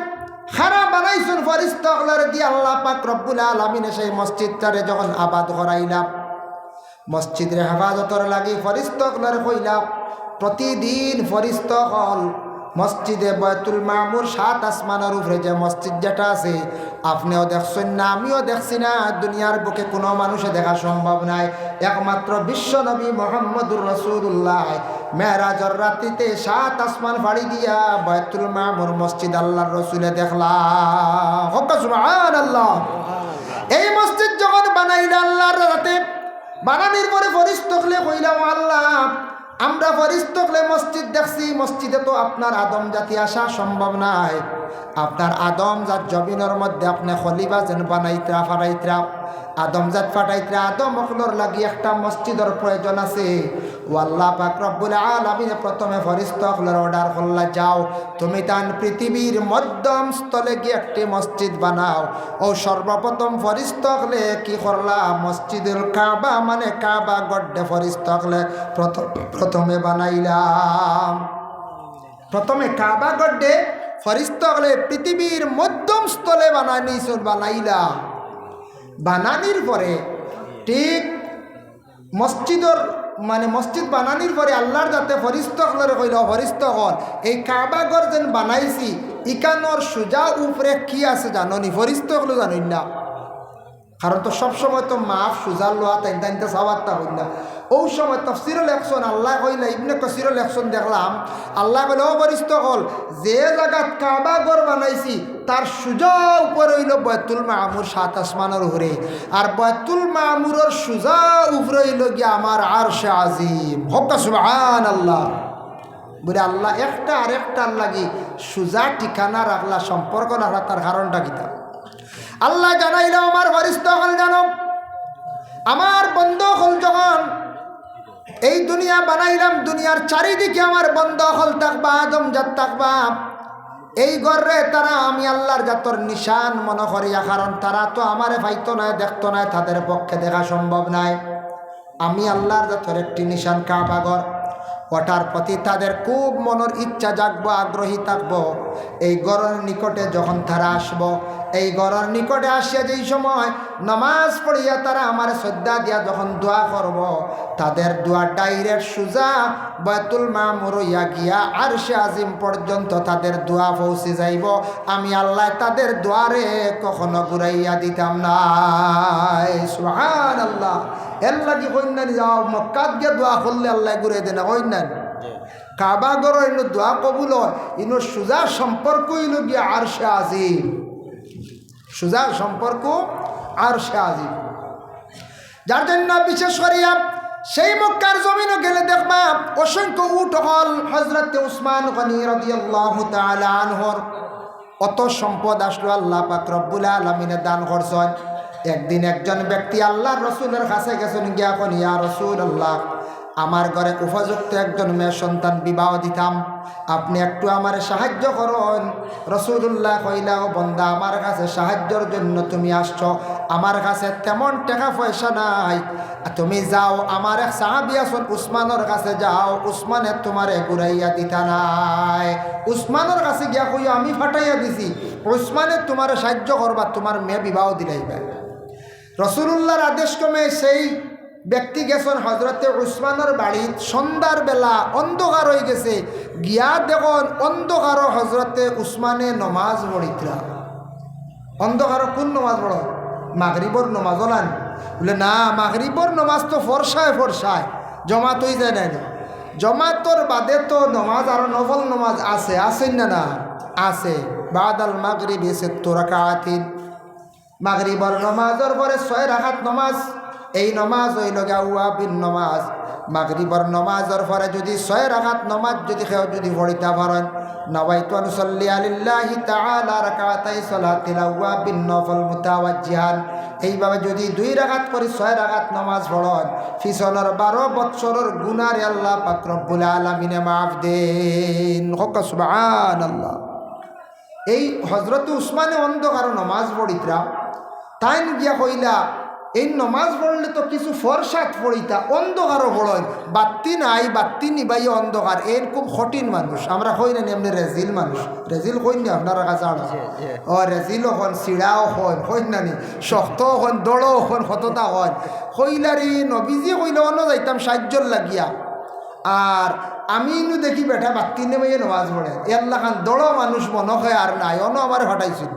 খারা বানাইছেন ফেরেশতা আল্লাহর দিয়ে আল্লাহ পাক রব্বুল আলামিন সেই মসজিদটারে যখন আবাদ করাইলা, মসজিদের হেফাজতর লাগি ফেরেশতা আল্লাহর কইলা প্রতিদিন ফেরেশতা হল মসজিদে বাইতুল মামুর 7 আসমানের উপরে যে মসজিদ যেটা আছে, আপনিও দেখছেন না আমিও দেখছি না, দুনিয়ার বুকে কোনো মানুষে দেখা সম্ভব নাই। একমাত্র বিশ্ব নবী মুহাম্মদুর রাসূলুল্লাহ মেরাজের রাত্রিতে 7 আসমান ফাড়ি দিয়া বাইতুল মামুর মসজিদ আল্লাহর রসুলে দেখলাম। সুবহানাল্লাহ। এই মসজিদ যখন বানাইলা আল্লাহর রাতে বানানির পরে ফেরেশতাকে কইলাম আল্লাহ আমরা ফেরেশতাকে মসজিদ দেখছি, মসজিদে তো আপনার আদম জাতি আসা সম্ভব নাই। আপনার আদম জাত জমিনের মধ্যে আপনি খলিফা যেন বানাইত্রা ফাটাইত্রা, আদম জাত ফাটাইত্রা, আদম অকলর লাগি একটা মসজিদের প্রয়োজন আছে। ও আল্লাহ পাক রব্বুল আলামিন প্রথমে ফেরেশতাকে অর্ডার করলা, যাও তুমি তান পৃথিবীর মধ্যম স্থলে গিয়ে একটি মসজিদ বানাও। ও সর্বপ্রথম ফেরেশতাকে কি করলা, মসজিদুল কাবা মানে কাবা গড্ডে ফেরেশতাকে প্রথমে বানাইলাম। প্রথমে কাবা গড্ডে ফেরেশতাকে পৃথিবীর মধ্যম স্থলে বানাইলা। বানানির পরে ঠিক মসজিদর মানে মসজিদ বানানির পরে আল্লাহর যাতে ফেরেশতাকে কইল ফেরেশতাগণ এই কাবাগর যেন বানাইছি ইকানোর সোজা উপরে কি আছে জাননি? ফেরেশতাগুলো জানেন না, কারণ তো সবসময় তো মাফ সুজার লোহা তাইতে সাবারটা হইল না। ওই সময় তাফসীরুল ইহসান আল্লাহ কইলা ইবনে কাসীরুল ইহসান দেখলাম আল্লাহ কইল ও ফেরেশতাগণ যে জায়গাত কাবা ঘর বানাইছি তার সুজা উপরে হইল বাইতুল মামুর 7 আসমানের উপরে, আর বাইতুল মামুরের সুজা উপরে হইল গিয়া আমার আরশে আজিম। হক সুবহানাল্লাহ। বলে আল্লাহ একটা আরেকটার লাগি সুজা ঠিকানা রাখলা, সম্পর্ক রাখলা, তার কারণটা কিতা আল্লাহ জানাইল আমার ফেরেশতাগণ জানো আমার বন্ধু হল যখন এই দুনিয়া বানাইলাম, দুনিয়ার চারিদিকে আমার বন্ধ হল থাকবা, আদম জাত থাকবা। এই ঘরে তারা আমি আল্লাহর জাতর নিশান মনে করিয়া, কারণ তারা তো আমারে পাইতো না, দেখতো না, তাদের পক্ষে দেখা সম্ভব নাই। আমি আল্লাহর জাতর একটি নিশান কাবা ঘর, ওটার প্রতি তাদের খুব মনের ইচ্ছা জাগবো, আগ্রহী থাকবো। এই ঘরের নিকটে যখন তারা আসবো, এই ঘরের নিকটে আসিয়া যেই সময় নামাজ পড়িয়া তারা আমার শ্রদ্ধা দিয়া যখন দোয়া করব, তাদের দোয়া ডাইরেক্ট সুজা বাইতুল মামুর ইয়া গিয়া আরশে আজিম পর্যন্ত তাদের দোয়া পৌঁছে যাইব। আমি আল্লাহ তাদের দোয়ারে কখনো ঘুরাইয়া দিতাম না। সুবহানাল্লাহ। এর লাগি কইনানি যাও মক্কাত গিয়ে দোয়া করলে আল্লাহ ঘুরে দেনা কইনানি। কাবা ঘর ইনো দোয়া কবুল হয়, ইনো সুজা সম্পর্ক ইলো গিয়া আরশে আজিম, সুজা সম্পর্ক আরশে আজিম। যার জন্য বিশেষ করিয়া সেই মক্কার জমিনও গেলে দেখবা অসংখ্য উট হল হযরত উসমান গনি রাদিয়াল্লাহু তাআলা আনহুর অত সম্পদ আসলো আল্লাহ পাক রব্বুল আলামিনে দান করছেন। একদিন একজন ব্যক্তি আল্লাহর রাসূলের কাছে গেছেন, গিয়া কোন ইয়া রাসূলুল্লাহ, আমার ঘরে উপযুক্ত একজন মেয়ে সন্তান বিবাহ দিতাম, আপনি একটু আমার সাহায্য করুন। রাসূলুল্লাহ কইলা, ও বান্দা, আমার কাছে সাহায্যের জন্য তুমি আসছো, আমার কাছে তেমন টাকা পয়সা নাই, তুমি যাও আমার এক সাহাবী আছেন উসমানের কাছে যাও, উসমানে তোমারে ঘুরাইয়া দিতা নাই। উসমানের কাছে গিয়া কইও আমি ফাটাইয়া দিছি, উসমানে তোমার সাহায্য করবা, তোমার মেয়ে বিবাহ দিলাইবা। রাসূলুল্লাহর আদেশ ক্রমে সেই ব্যক্তি গেছেন হজরতে উসমানের বাড়ি। সন্ধ্যার বেলা অন্ধকার হয়ে গেছে, গিয়া দেখুন অন্ধকার হজরতে উসমানে নমাজ পড়িতরা। অন্ধকার কোন নমাজ পড়ো? মাগরিবর নমাজ ওলান বলে না, মাগরিবর নমাজ তো ফরসায় ফরসায় জমাত হয়ে যায় না। জমাতর বাদে তো নমাজ আর নফল নমাজ আছে, আছেন না? না আছে। বাদাল মাগরিব এসে তোরা কাতিন, মাগরিবর নমাজের পরে 6 রাকাত নমাজ, এই নমাজ হইল আওয়াবিন নমাজ। মাগরিবর নমাজের পরে যদি 6 রাকাত নমাজ যদি কেউ যদি পড়িতে পারেন, নওয়াইতু আনুসাল্লি আলিল্লাহি তাআলা রাকাতাই সালাতিল আওয়াবিন নফল মুতাওয়াজ্জিহান, এইভাবে যদি 2 রাকাত করে 6 রাকাত নমাজ পড়েন, পিছনের 12 বৎসরের গুনাহ আল্লাহ পাক রব্বুল আলামিনে মাফ দেন। হক সুবহানাল্লাহ। এই হযরত উসমানে অন্ধকার নমাজ পড়িতরা, তাই গিয়া কইলা এই নমাজ পড়লে তো কিছু ফরসাত পড়িতা, অন্ধকারও পড়েন, বাত্তি নাই, বাত্তি নিবাই অন্ধকার, এর খুব কঠিন মানুষ। আমরা কই না এমনি রেজিল মানুষ, রেজিল কই না আপনারা কাছে? ও রেজিলও হন, চিড়াও হন, কই না নি, শক্তও হন, দড়ও হন, হততা হন। কইলারি নবীজি কইলে অন্য যাইতাম সাহায্যর লাগিয়া, আর আমি ইনু দেখি বেটা বাত্তি নেবাইয়ে নমাজ পড়ে, এল্লা খান দড় মানুষ মনে হয় আর নাই, অন্য আমার হটাইছিল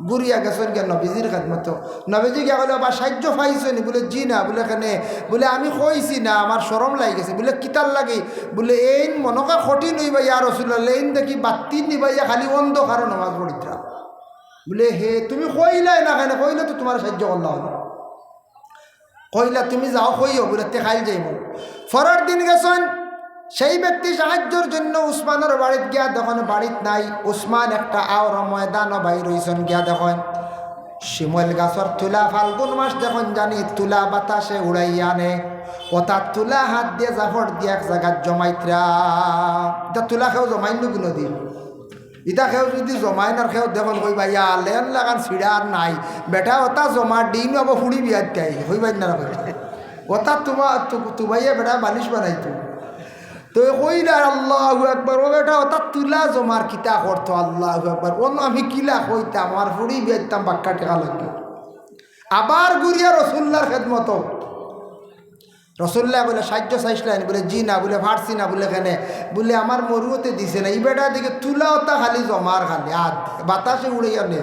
বুড়িয়া গেছেন গিয়া নবীজির খেদমত। নবীজি গিয়া বলে বা সাহায্য পাইছেন? বলে জি না। বলে কেনে? বলে আমি কইছি না, আমার শরম লাগি গেছে। বলে কিতার লাগে? বলে এই মনকা কঠিন হইবা ইয়া রাসূলুল্লাহ, এই দেখি বাত্তি নিবাইয়া খালি অন্ধকার নমাজ পড়িতরা। বলে হে তুমি কইলাই না কেন? কইলে তো তোমার সাহায্য করলাম না। কইলা তুমি যাও কইও, বলে তে খাইল যাইব। পরের দিন গেছেন সেই ব্যক্তি সাহায্যের জন্য উসমানের বাড়িতে গিয়া দেখেন বাড়িত নাই। উসমান একটা আওর ময়দানও বাইর হইছেন, গিয়া দেখেন শিমল গাছর তুলা, ফাল্গুন মাস দেখুন জানি তুলা বাতাসে উড়াইয়া আনে, ওটা তুলা হাত দিয়ে জাফর দিয়ে এক জায়গায় জমাইতরা। এটা তুলা খেয়েও জমাইন কোনো দিন, ইটা খেয়েও যদি জমাইন আর খেয়েও দেখুন কইবা ইয়া লেন লাগান ছিড়া আর নাই বেটা, ওটা জমা ডিন আবার ফুড়ি বিয়ার তাই হইবাই না, ওটা তোমাইয়া বেটা বালিশ বানাইতো। তো কইলা আল্লাহু আকবার, ও বেটা ওটা তুলা জমার কিতা করতো, আল্লাহু আকবার, ও আমি কিলা কইতাম, আমার ফুড়ি বিয়াইতাম বাক্কা টেকা লাগবে। আবার ঘুরিয়া রসুল্লার খেদমত। রসুল্লাহ বলে সাহায্য চাইছিলেন? বলে জি না। বলে ফাটছি না। বলে কেনে? বলে আমার মরুতে দিছে না, এই বেটা দিকে তুলা ওটা খালি জমার খালি হাত বাতাসে উড়াইয়া নে।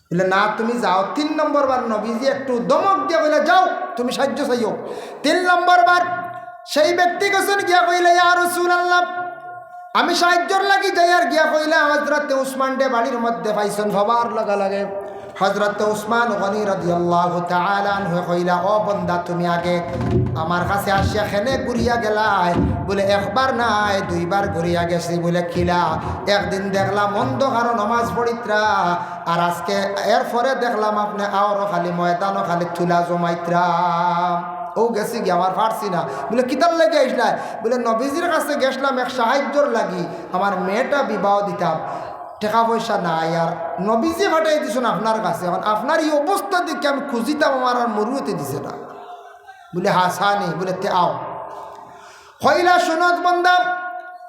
বলে না তুমি যাও। 3 নম্বর বার নবীজি একটু দমক দিয়া বলে যাও তুমি সাহায্য চাইও। 3 নম্বর বার সেই ব্যক্তি গেছেন গিয়া কইলে ইয়া রাসূলুল্লাহ, আমি সাহায্যর লাগি যাই। আর গিয়া কইলা হযরত উসমান ডে বাড়ির মধ্যে পাইছেন, সবার লাগা লাগে। হযরত উসমান গনি রাদিয়াল্লাহু তাআলা আনহু কইলা, ও বান্দা তুমি আগে আমার কাছে আসিয়া খেনে ঘুরিয়া গেলাই? বলে একবার নাই 2 বার ঘুরিয়া গেছি। বলে কিলা? একদিন দেখলাম অন্ধকার নমাজ পড়িত্রা, আর আজকে এরপরে দেখলাম আপনি আওরও খালি ময়দানও খালি তুলা জমাইত্রা। ও গেছি গিয়ে আমার ফাটছি না। বলে কিতার লেগে আসলাই? বলে নবীজির কাছে গেছিলাম এক সাহায্যর লাগি, আমার মেয়েটা বিবাহ দিতাম, টাকা পয়সা নাই, আর নবীজি ফাটাই দিছেন আপনার কাছে, এখন আপনার এই অবস্থা দেখে আমি খুঁজিতাম, আমার আর মরুতে দিছে না। বলে হাসানি। বলে তে আও। হইলা সুনত বন্দা,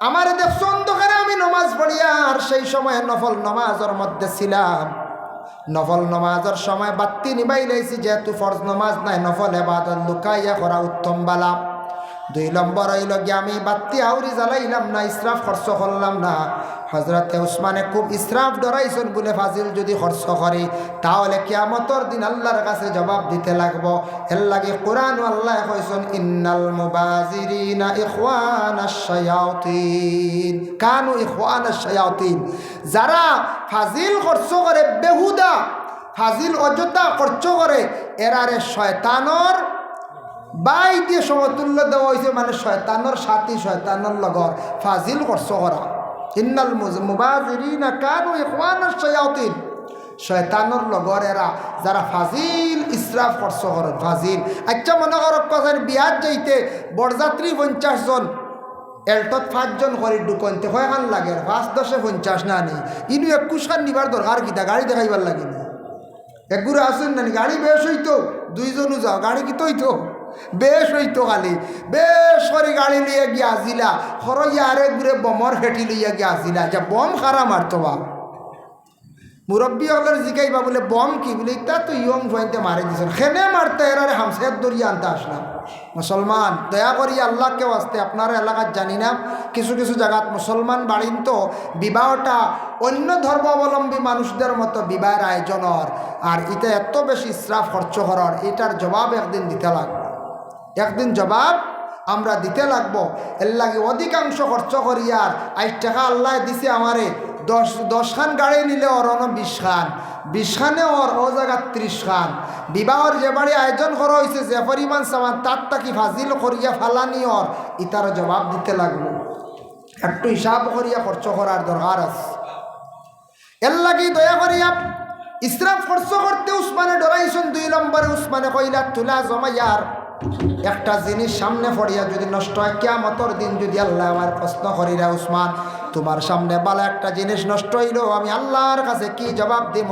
আমার দেখছো অন্ধকারে আমি নমাজ পড়িয়া, আর সেই সময় নফল নমাজের মধ্যে ছিলাম। নফল নমাজের সময় বাত্তি নিবাই লাইছি, যেহেতু ফরজ নমাজ নাই, নফল ইবাদত লুকাইয়া করা উত্তম বালা। 2 নম্বর হইল গিয়ে আমি বাত্তি আউরি জ্বালাইলাম না, ইসরাফ খরচ করলাম না। হযরতে উসমানে খুব ইসরাফ ডরাইছেন, বলে ফাজিল যদি খরচ করি তাহলে কিয়ামতের দিন আল্লাহর কাছে জবাব দিতে লাগবো। এর লাগে কোরআন আল্লাহ কইছেন, ইন্নাল মুবাজিরিনা ইখওয়ানাশ শায়াতিন, কানু ইখওয়ানাশ শায়াতিন। যারা ফাজিল খরচ করে, বেহুদা ফাজিল অযথা খরচ করে, এরারে শয়তানর বাই দিয়ে সমতুল্য দেওয়া হয়েছে, মানে শয়তানোর সাথী, শয়তানোর লগর ফাজিল করছ করা। ইন্নাল মুবাযিরিনা কানু ইখওয়ানাশ শায়াতিন, শয়তানোর লগর এরা যারা ফাজিল ইসরাফ করছ কর ফাজিল। আচ্ছা মনে করো কথার বিয়াত যাইতে বরযাত্রী 50 জন, এল্টত 5 জন করে ঢুকনতে কয়খান লাগে? 5 10 50 না নি, ইনু 21 খান নিবার দরকার কিতা? গাড়ি দেখাইবার লাগে না? একগুলো আসুন না, গাড়ি বেশ হইতো, 2 জনও যাও, গাড়ি কি তৈতো বেশ হইতো, খালি বেশ করে গাড়ি লইয়া গিয়া আসিলা, হরইয়া আরেক ঘুরে বমর ফেটি লইয়া গিয়া আসিলা, যা বম খারা মারতো বা মুরব্বী হলের জিগাইবা বলে বম কি বলে, তা তো ইয়ং জয়েন্টে মারে দিছেন, খেনে মারতে এরারে হামসের দরিয়া আনতে আসলাম। মুসলমান দয়া করি আল্লাহকে আসতে, আপনার এলাকার জানি না, কিছু কিছু জায়গাত মুসলমান বাড়িন তো বিবাহটা অন্য ধর্মাবলম্বী মানুষদের মতো বিবাহের আয়োজনের, আর এটা এত বেশি ইসরাফ খরচ করার, এটার জবাব একদিন দিতে লাগবে, একদিন জবাব আমরা দিতে লাগবো। এর লাগে অধিকাংশ খরচ করি, আর 8 টাকা আল্লাহ দিছে আমারে, 10 খান গাড়ি নিলে ওর 20 খান, 20 খানে ওর ও জায়গা 30 খান। বিবাহর যে বাড়ি আয়োজন করা হয়েছে, যে পরিমাণ সামান তার তাকি ফাজিল করিয়া ফালানি ওর, ইতারও জবাব দিতে লাগবো। একটু হিসাব করিয়া খরচ করার দরকার আছে। এর লাগি দয়া করিয়া ইসরাফ খরচ করতে উসমানে ডরাইছেন। 2 নম্বরে উসমানে কইলা তুলা জমাইয়ার একটা জিনিস সামনে পড়িয়া যদি নষ্ট হয়, কিয়ামতের দিন যদি আল্লাহ আমার প্রশ্ন করিরা, উসমান তোমার সামনে বালা একটা জিনিস নষ্ট হইল, আমি আল্লাহর কাছে কি জবাব দিব?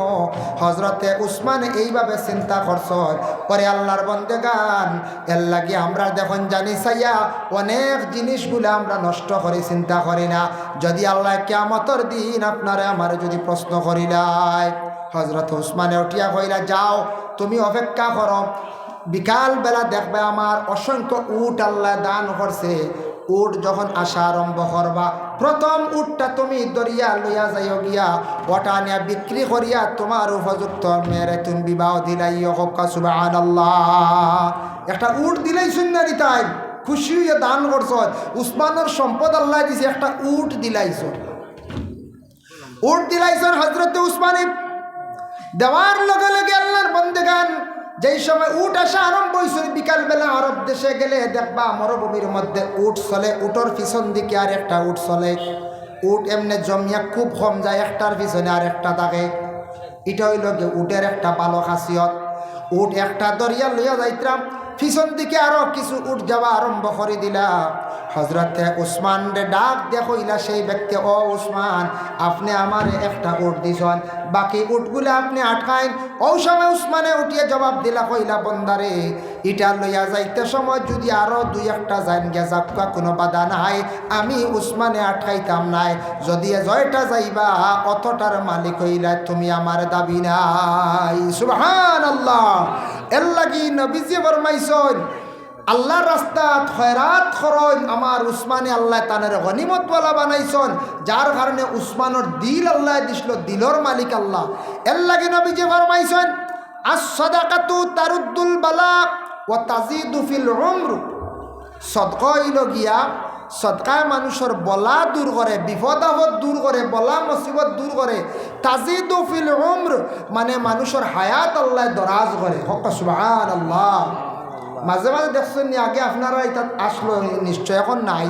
হজরতে উসমান এইভাবে চিন্তা করছ। পরে আল্লাহর বন্দেগান, এর লাগে আমরা দেখুন জানি চাইয়া অনেক জিনিসগুলো আমরা নষ্ট করে চিন্তা করি না। যদি আল্লাহ কিয়ামতের দিন আপনারা আমার যদি প্রশ্ন করিলাই, হজরত উসমানে উঠিয়া কইলা, যাও তুমি অপেক্ষা করো, বিকাল বেলা দেখবে আমার অসংখ্য উট আল্লাহ দান করছে, উট যখন আসা আরম্ভ করবা, প্রথম উটটা তুমি দরিয়া লইয়া যাইও গিয়া, ওটা নিয়ে বিক্রি করিয়া তোমার উপযুক্ত মেরে তুমি বিবাহ দিলাই। সুবহানাল্লাহ, একটা উট দিলাই সুন্দরী, তাই খুশি হইয়া দান করছ। উসমানের সম্পদ আল্লাহ দিছে, একটা উট দিলাইছ, উট দিলাইছ হজরতে উসমানে। দেওয়ার লগে লগে আল্লাহর বন্দেগান, যেই সময় উট আসা আরম্ভ হয়েছে, বিকালবেলা আরব দেশে গেলে দেখবা মরুভূমির মধ্যে উট চলে, উটোর পিছন দিকে আর একটা উট চলে। উট এমনি জমিয়া খুব কম যায়, একটার পিছনে আর একটা থাকে। এটা হইল গিয়ে উটের একটা ভালো খাসিয়ত। উট একটা দরিয়া লইয়া যাইতাম, পিছন দিকে আরো কিছু উট যাওয়া আরম্ভ করে দিলা। হজরতে উসমান রে ডাক দেখইলা সেই ব্যক্তি, ও উসমান, আপনি আমার একটা উট দিছেন, বাকি উটগুলো আপনি আটকাইন। ও সময় উসমানে উঠিয়ে জবাব দিলা, কইলা বন্দারে, এটা লইয়া যাইতে সময় যদি আরো 2-1টা যাইন গে যাক্কা, কোনো বাধা নাই, আমি উসমানে আটকাইতাম নাই। যদি জয়টা যাইবা অতটার মালিক হইলা তুমি, আমার দাবি নাই। সুবহানাল্লাহ। এর লাগি নবীজি ফরমাইছেন, আল্লাহর রাস্তাত খয়রাত করন, আমার উসমানে আল্লাহ তানের গনিমতওয়ালা বানাইছেন, যার কারণে উসমানের দিল আল্লাহ দিছিল, দিলর মালিক আল্লাহ। এর লাগে নবীজি ফরমাইছেন, আস-সাদাকাতু তারুদ্দুল বালা ওয়া তাজিদু ফিল উমর। সদকা হইল গিয়া, সদকায় মানুষের বলা দূর করে, বিপদ আপদ দূর করে, বলা মুসিবত দূর করে। তাজিদু ফিল উমর মানে মানুষের হায়াত আল্লাহ দরাজ করে। হক সুবহানাল্লাহ। মাঝে মাঝে দেখছেন নি, আগে আপনারা এটা আসলো নিশ্চয়, এখন নাই।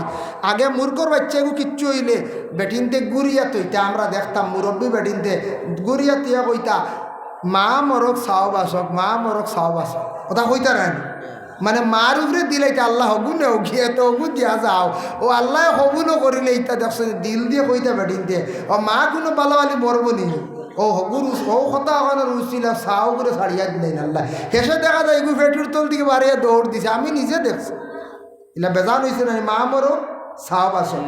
আগে মূর্খর বাচ্চাগু কিচ্ছু হইলে বেটিনতে গুড়িয়া তৈতা আমরা দেখতাম, মুরব্বী বেটিনতে গুড়িয়া তিয়া কইতা, মা মরক চাও বাসক, মা মরক চাও বাসক, কথা কইতা রান, মানে মার উপরে দিলাইতে আল্লাহ হগুনে গিয়ে তো হগু দিয়া যাও, ও আল্লাহ হগুনও করিলে ইতা দেখছেন দিল দিয়ে কইতা বেটিনতে, ও মা কোনো বালাবালি মরব নি, ও হগুর ও কথা ওখানে রুচিলা চাও করে ছাড়িয়া দিলেন আল্লাহ। হেসে দেখা যায় এগুলো ফেটুর তল দিকে বাড়িয়ে দৌড় দিছে, আমি নিজে দেখছি, এলা বেজান হয়েছে না, মা মরো চাও বাসন।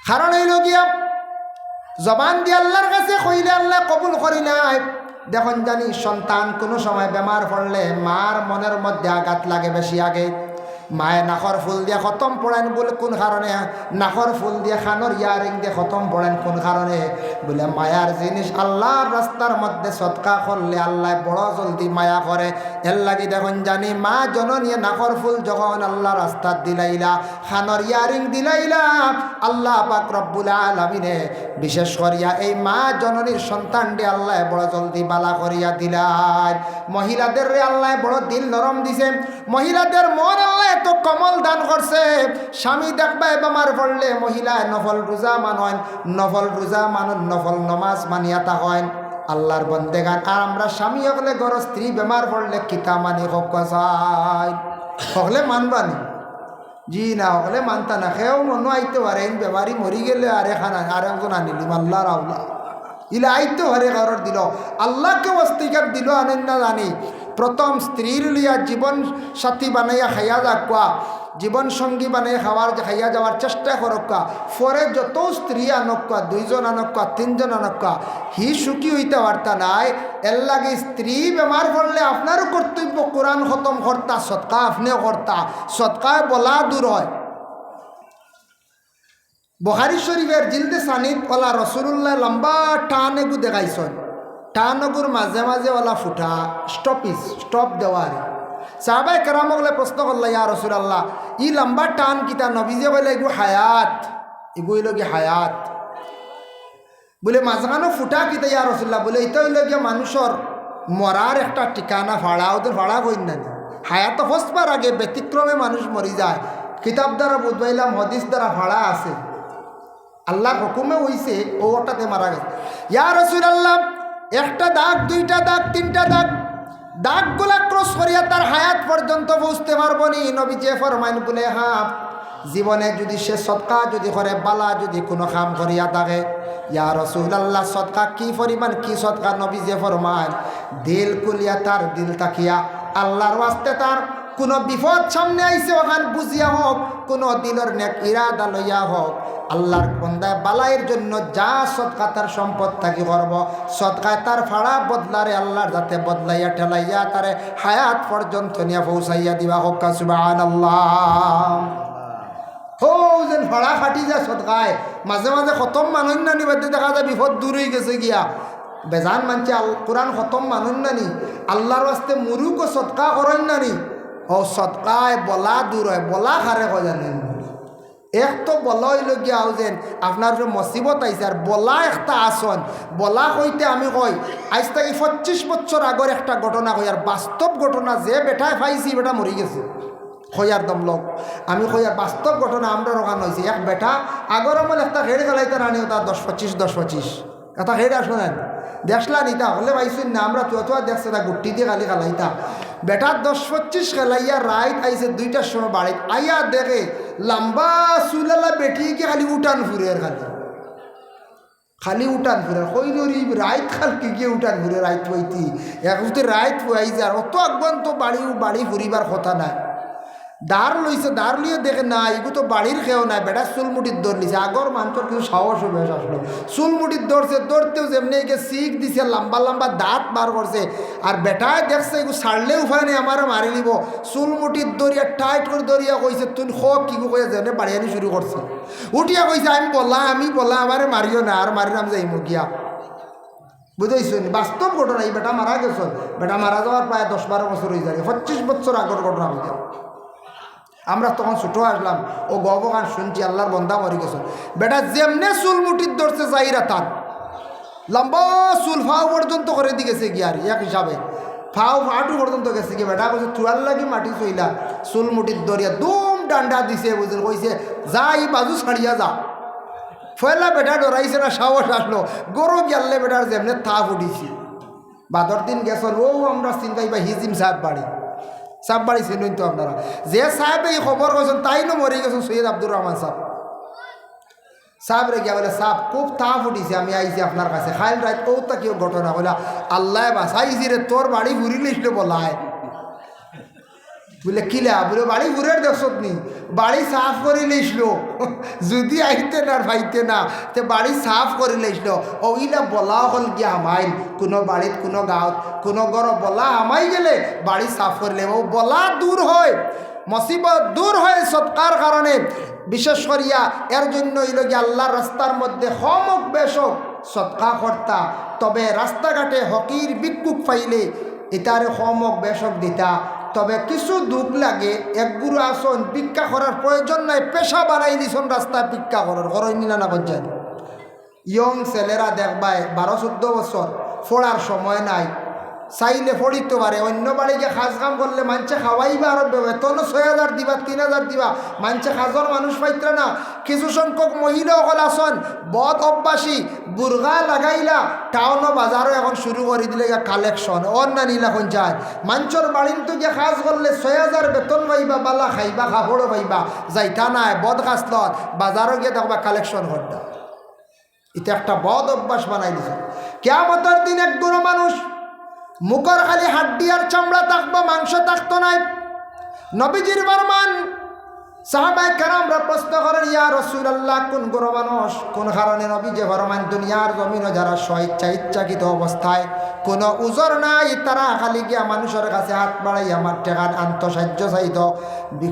কারণ হইল গিয়া জবান দিয়ে আল্লাহর কাছে কইলে আল্লাহ কবুল করি নাই। দেখুন জানি সন্তান কোনো সময় বেমার পড়লে মার মনের মধ্যে আঘাত লাগে বেশি আগে, মায়ে নাকর ফুল দিয়ে খতম পড়েন বলে কোন কারণে? নাকর ফুল দিয়ে খানোর ইয়ারিং দিয়ে খতম পড়েন কোন কারণে? বলে মায়ার জিনিস আল্লাহর রাস্তার মধ্যে সদকা করলে আল্লাহ বড় জলদি মায়া করে। এর লাগি দেখুন জানি মা জননী নাকর ফুল যখন আল্লাহ রাস্তার দিলাইলা, খানোর ইয়ারিং দিলাইলা, আল্লাহ পাক রব্বুল আলামিনে বিশেষ করিয়া এই মা জননীর সন্তানটি আল্লাহ বড় জলদি বালা করিয়া দিলাই। মহিলাদের রে আল্লাহ বড় দিল নরম দিছে, মহিলাদের মন আল্লাহ এত কমল দান করছে। স্বামী দেখবা বেমার পড়লে মহিলায় নফল রোজা মানেন, নফল রোজা মানুন, নফল নমাজ মানিয়া থাকেন আল্লাহর বন্দেগান। আর আমরা স্বামী হকলে ঘর স্ত্রী বেমার পড়লে কিতা মানি হক চাই হকলে মানবানি? জি না, হকলে মানতা না। সেও মনে আইতে পারে বেমারি মরি গেলে আরে খানা আর একজন আনিলিম আল্লাহর আউলা ইলা আইতে পারে ঘরের দিল আল্লাহকে অস্তিকার দিল আনেন না জানি। প্রথম স্ত্রীর লিয়া জীবন সাথী বানাইয়া খাইয়া যাকুয়া, জীবন সঙ্গী বানাই খাইয়া যাওয়ার চেষ্টা করকা। পরে যত স্ত্রী আনকা, 2 জন আনকা, 3 জন আনকা, হি সুখী হইতে পারতা নাই। এর লাগে স্ত্রী বেমার পড়লে আপনারও কর্তব্য কোরআন খতম করতা, সৎকা আপনিও করতা। সৎকায় বলা দূর হয়। বুখারী শরীফের জিলদে সানিদ ওলা রসুল্লাহ লম্বা টান এগু দেখাইছেন। টানগুর মাঝে মাঝে ওলা ফুটা স্টপ দেওয়ার। সাহাবায়ে কেরাম বলে প্রশ্ন করল, ইয়া রাসূলুল্লাহ ই লম্বা টান কিতা? নবীজি বলে এগু হায়াত, এগু হইল কি হায়াত। বলে মাঝখানো ফুটা কিতা ইয়া রাসূলুল্লাহ? বলে এটা হইল গিয়া মানুষের মরার একটা ঠিকানা ভাড়া, ওদের ভাড়া কইন না। হায়াত হসবার আগে ব্যতিক্রমে মানুষ মরি যায়। কিতাব দ্বারা বুঝবাইলাম, হাদিস দ্বারা ভাড়া আছে, আল্লাহর হুকুমে হইছে ও ওটাতে মারা গেছে। ইয়া রাসূলুল্লাহ একটা দাগ, 2টা দাগ, 3টা দাগ, দাগগুলা ক্রস করিয়া তার হায়াত পর্যন্ত বুঝতে পারবো নি? নবীজি ফরমাইন বলে হ্যাঁ, জীবনে যদি সে সদকা যদি করে, বালা যদি কোনো কাম করিয়া থাকে। ইয়া রাসূলুল্লাহ সদকা কি পরিমাণ, কি সদকা? নবীজি ফরমাইন দিল কুলিয়া, তার দিল তাকিয়া আল্লাহর ওয়াস্তে তার কোনো বিপদ সামনে আইছে ওখান বুঝিয়া হোক, কোনো দিলের নেক ইরাদা লইয়া হোক, আল্লাহর বন্দায় বালাইয়ের জন্য যা সদকা তার সম্পদ থাকি করব, সদকায় তার ফাড়া বদলারে আল্লাহর যাতে বদলাইয়া ঠেলাইয়া তারে হায়াত পর্যন্ত নিয়ে পৌঁছাইয়া দিবা। হোক সুবহানাল্লাহ। হো যেন ফাড়া ফাটি যায় সদকায়। মাঝে মাঝে খতম মানুষ না নি, বাদে দেখা যায় বিপদ দূর হয়ে গেছে গিয়া। বেজান মানছে কোরআন খতম মানুষ না নি, আল্লাহর ওয়াস্তে মুরুকও সদকা করেন না নি। ও সদকায় বলা দূর হয়, বলা খারে জানেন। এক তো বলা হইল গিয়া যেন আপনার মুসিবত আইছে, আর বলা একটা আসন। বলা কইতে আমি কই আজ থেকে 25 বছর আগর একটা ঘটনা কই, আর বাস্তব ঘটনা। যে বেটায় পাইছি বেটা মরি গেছে খয়ার দম লোক। আমি খয়ার বাস্তব ঘটনা আমরা রোগান হয়েছি। এক বেটা আগর আমল একটা হেড়ে গেলাইতে রানিও তার 10-25 একটা হেড়ে আসলেন দেখলা নিতা হলে পাইছি না। আমরা তো দেখছে তা গুটি দিয়ে খালি খালাইতা। বেটার 10-25 খেলাইয়া রাইত আইসে 2টার সময় বাড়িত আইয়া দেখে লম্বা চুলালা বেটিকে খালি উঠান ফুরের, খালি উঠান ফুরের। কইরি রাইত খাল কি গিয়ে উঠান ফুরে রাইত বইতি একতে রাইত ফুয়াই যার অত আগবান তো বাড়ি ফুরিবার কথা নাই। দাঁড় লইছে, দাঁড় লিয়ে দেখে না এগু তো বাড়ির খেয়েও নাই। বেটা চুলমুটির দৌড় লিছে। আগর মানুষের কিছু সাহস বেশ আসলো। চুলমুটির দৌড়ছে, দৌড়তেও যেমনি একে শিখ দিছে, লম্বা লম্বা দাঁত বার করছে। আর বেটায় দেখছে এগু ছাড়লে উপায় নেই, আমারও মারি নিব। চুলমুটির দৌড়িয়া টাইট করে দৌড়িয়া কইছে তুই হোক কি কয়ে যেনে বাড়ি আনি শুরু করছে। উঠিয়া কইছে আমি বলা আমারে মারিও না, আর মারিলাম যাইম গিয়া। বুঝাইছেন বাস্তব ঘটনা। এই বেটা মারা গেছে, বেটা মারা যাওয়ার প্রায় 10-12 বছর হয়ে যায়, 25 বছর আগর ঘটনা হয়ে। আমরা তখন ছোটো আসলাম, ও গবগান শুনছি আল্লাহর বন্দা মরি গেছে। বেটা যেমনে চুল মুঠির ধরছে যাইরা তার লম্বা চুল ফাও পর্যন্ত করে দি গেছে গিয়ে। আর এক হিসাবে ফাও ফাটু পর্যন্ত গেছে গিয়ে। বেটা কইছে তুয়ার লাগি মাটি চইলা চুল মুঠির দরিয়া দুম ডান্ডা দিছে। বুঝলেন কইছে যা এই বাজু ছাড়িয়া যা। ফয়লা বেটা ডরাইছে না, সাহস আসলো। গরু গেলে বেটার যেমনে থাপ উঠিছি। বাদর দিন গেছেন ও আমরা চিন্তাই বা হিজিম সাহেব বাড়ি, সাহেব বাড়ি চিনুন তো আপনারা। যে সাহেব এই খবর কইছেন তাই না মরে গেছেন সৈয়দ আব্দুর রহমান সাহেব। সাহেব রে গিয়া বলে সাহেব খুব তাপ উঠিছে, আমি আইছি আপনার কাছে। খাইল রাত কৌতা কেউ ঘটনা বলে আল্লাহ বাসাইছি রে, তোর বাড়ি ঘুরি লিছিল বলায়। বলে কিলা? বলে বাড়ি ঘুরের দেখছত নি, বাড়ি সাফ করে লিছিল। যদি আইতে না ভাইতে না তে বাড়ি সাফ করে লিছিল। ওইলা বলা হল গিয়া আমাইল কোনো বাড়িত কোনো গাঁৱত কোনো ঘর বলা আমাই গেলে বাড়ি সাফ করলে ও বলা দূর হয়। মুসিবত দূর হয় সৎকার কারণে। বিশেষ করিয়া এর জন্য ইলগি আল্লাহর রাস্তার মধ্যে হমক বেশক সৎকা কর্তা, তবে রাস্তাঘাটে হকির ভিক্ষুক পাইলে এটারে হমক বেশক দিতা। তবে কিছু দুঃখ লাগে, এক গুরু আসন ভিক্ষা করার প্রয়োজন নাই, পেশা বানাই দিছন রাস্তায় ভিক্ষা করার ঘরই নিলা না বলছেন। ইয়ং ছেলেরা দেখবায় 12-14 বছর, পড়ার সময় নাই, চাইলে পড়িতে পারে, অন্য বাড়িকে খাজ কাম করলে মানছে খাওয়াইবা আর বেতন 6,000 দিবা 3,000 দিবা, মানছে খাজর মানুষ পাইত্রা না। কিছু সংখ্যক মহিলা অকল আসন বদ অভ্যাসী, বুর্গা লাগাইলা টাউনও বাজারও এখন শুরু করে দিলে কালেকশন অন্য নিলা কোন যায়। মাঞ্চর বাড়ির তো গিয়ে খাজ করলে 6,000 বেতন পাইবা, বালা খাইবা কাপড়ও পাইবা, যাইতা নাই বদ খাসলত বাজারও গিয়ে দেখবা কালেকশন করতা। এটা একটা বদ অভ্যাস বানাই দিছে। কিয়ামতের দিন এক গুরু মানুষ মুখর খালি হাড্ডি আর চামড়া থাকবো, মাংস থাকতো নাই। নবীজির ফরমান, সাহাবায়ে কেরামরা প্রশ্ন করেন, ইয়া রাসূলুল্লাহ, কোন গুরু মানুষ, কোন কারণে নবীজি ফরমান দুনিয়ার জমিনে যারা ইচ্ছাকৃত অবস্থায় কোনো উজর নাই, তারা খালি গিয়া মানুষের কাছে হাত বাড়াই আমার টেকান আন্তঃসাহায্য চাইত,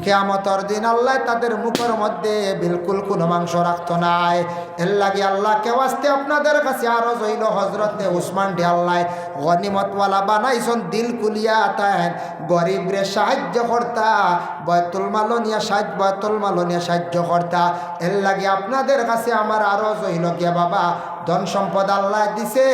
কিয়ামতের দিন আল্লাহ তাদের মুখের মধ্যে বিলকুল কোনো মাংস রাখতো নাই। এর লাগে আল্লাহ কেউ আসতে আপনাদের কাছে আরো জইল হজরতে উসমান ডি আল্লাহ গনিমতওয়ালা বানাইছন, দিল কুলিয়া তাই গরিব রে সাহায্য করতা, বয়তুল মাল নিয়ে সাহায্য করতা। এর লাগে আপনাদের কাছে আমার আরো জইল গিয়া বাবা, ধন সম্পদ আল্লাহ দিছে,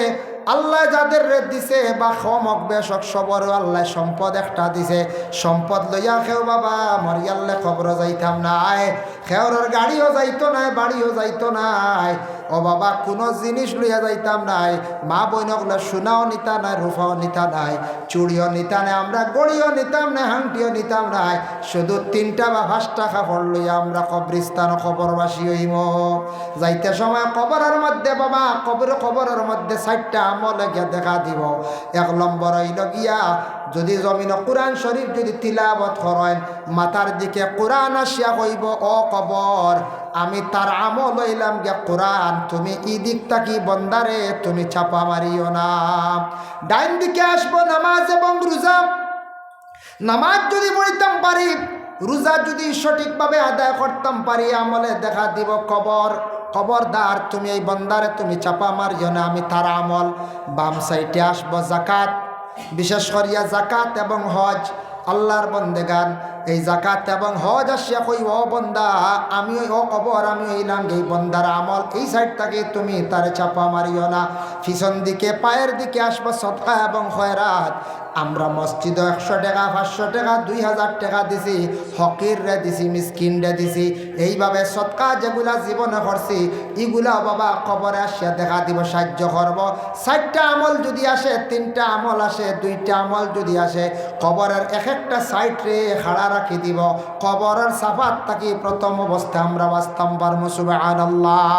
আল্লাহ যাদের দিছে বা খমক বেশক সবর আল্লাহ সম্পদ একটা দিছে, সম্পদ লইয়া খেও বাবা মরিয়াল্লে খবর যাইতাম নাই, খেওরের গাড়িও যাইতো নাই, বাড়িও যাইতো নাই, ও বাবা কোনো জিনিস লইয়া যাইতাম নাই, মা বইনকলে সোনাও নিতা নাই, রূপাও নিতা নাই, চুড়িও নিতা নাই, আমরা গড়িও নিতাম নাই, হাংটিও নিতাম নাই, শুধু 3টা বা 5টা কাপড় লইয়া আমরা কবরস্থান কবরবাসী হইম। যাইতে সময় কবরের মধ্যে বাবা কবরের মধ্যে 4টা আমল গিয়া দেখা দিব। 1 নম্বর হইল গিয়া যদি জমিনে কোরআন শরীফ যদি তিলাবত করেন, মাথার দিকে কোরআন আসিয়া কইব, ও কবর আমি তার আমল হইলাম গিয়া কোরআন, তুমি ই দিক তাকি বন্দারে তুমি ছাপা মারিও না। ডাইন দিকে আসবো নামাজ এবং রোজা, নামাজ যদি পড়িতাম পারি, রোজা যদি সঠিকভাবে আদায় করতাম পারি, আমলে দেখা দিব খবরদার তুমি এই বন্দারে তুমি চাপা মারিও না, আমি তার আমল। বাম সাইডে আসবো জাকাত, বিশেষ করিয়া জাকাত এবং হজ, আল্লাহর বন্দেগান এই জাকাত এবং হজ আসিয়া কই, ও বন্দা আমি ও কবর আমি হইলাম এই বন্দার আমল, এই সাইড থেকে তুমি তারে চাপা মারিও না। পিছন দিকে পায়ের দিকে আসবো সদকা এবং খয়রাত, আমরা মসজিদে 100 টাকা 500 টাকা 2000 টাকা দিছি, ফকির রে দিছি, মিসকিন রে দিছি, এইভাবে সদকা যেগুলা জীবনে করছি এগুলা বাবা কবরে আসিয়া দেখা দিব, সাহায্য করব। 4টা আমল যদি আসে, 3টা আমল আসে, 2টা আমল যদি আসে, কবরের এক একটা সাইড রে খাড়া রাখি দিব, কবরের সাফাত থাকি প্রথম অবস্থায় আমরা বাঁচতাম পারবো। সুবহানাল্লাহ।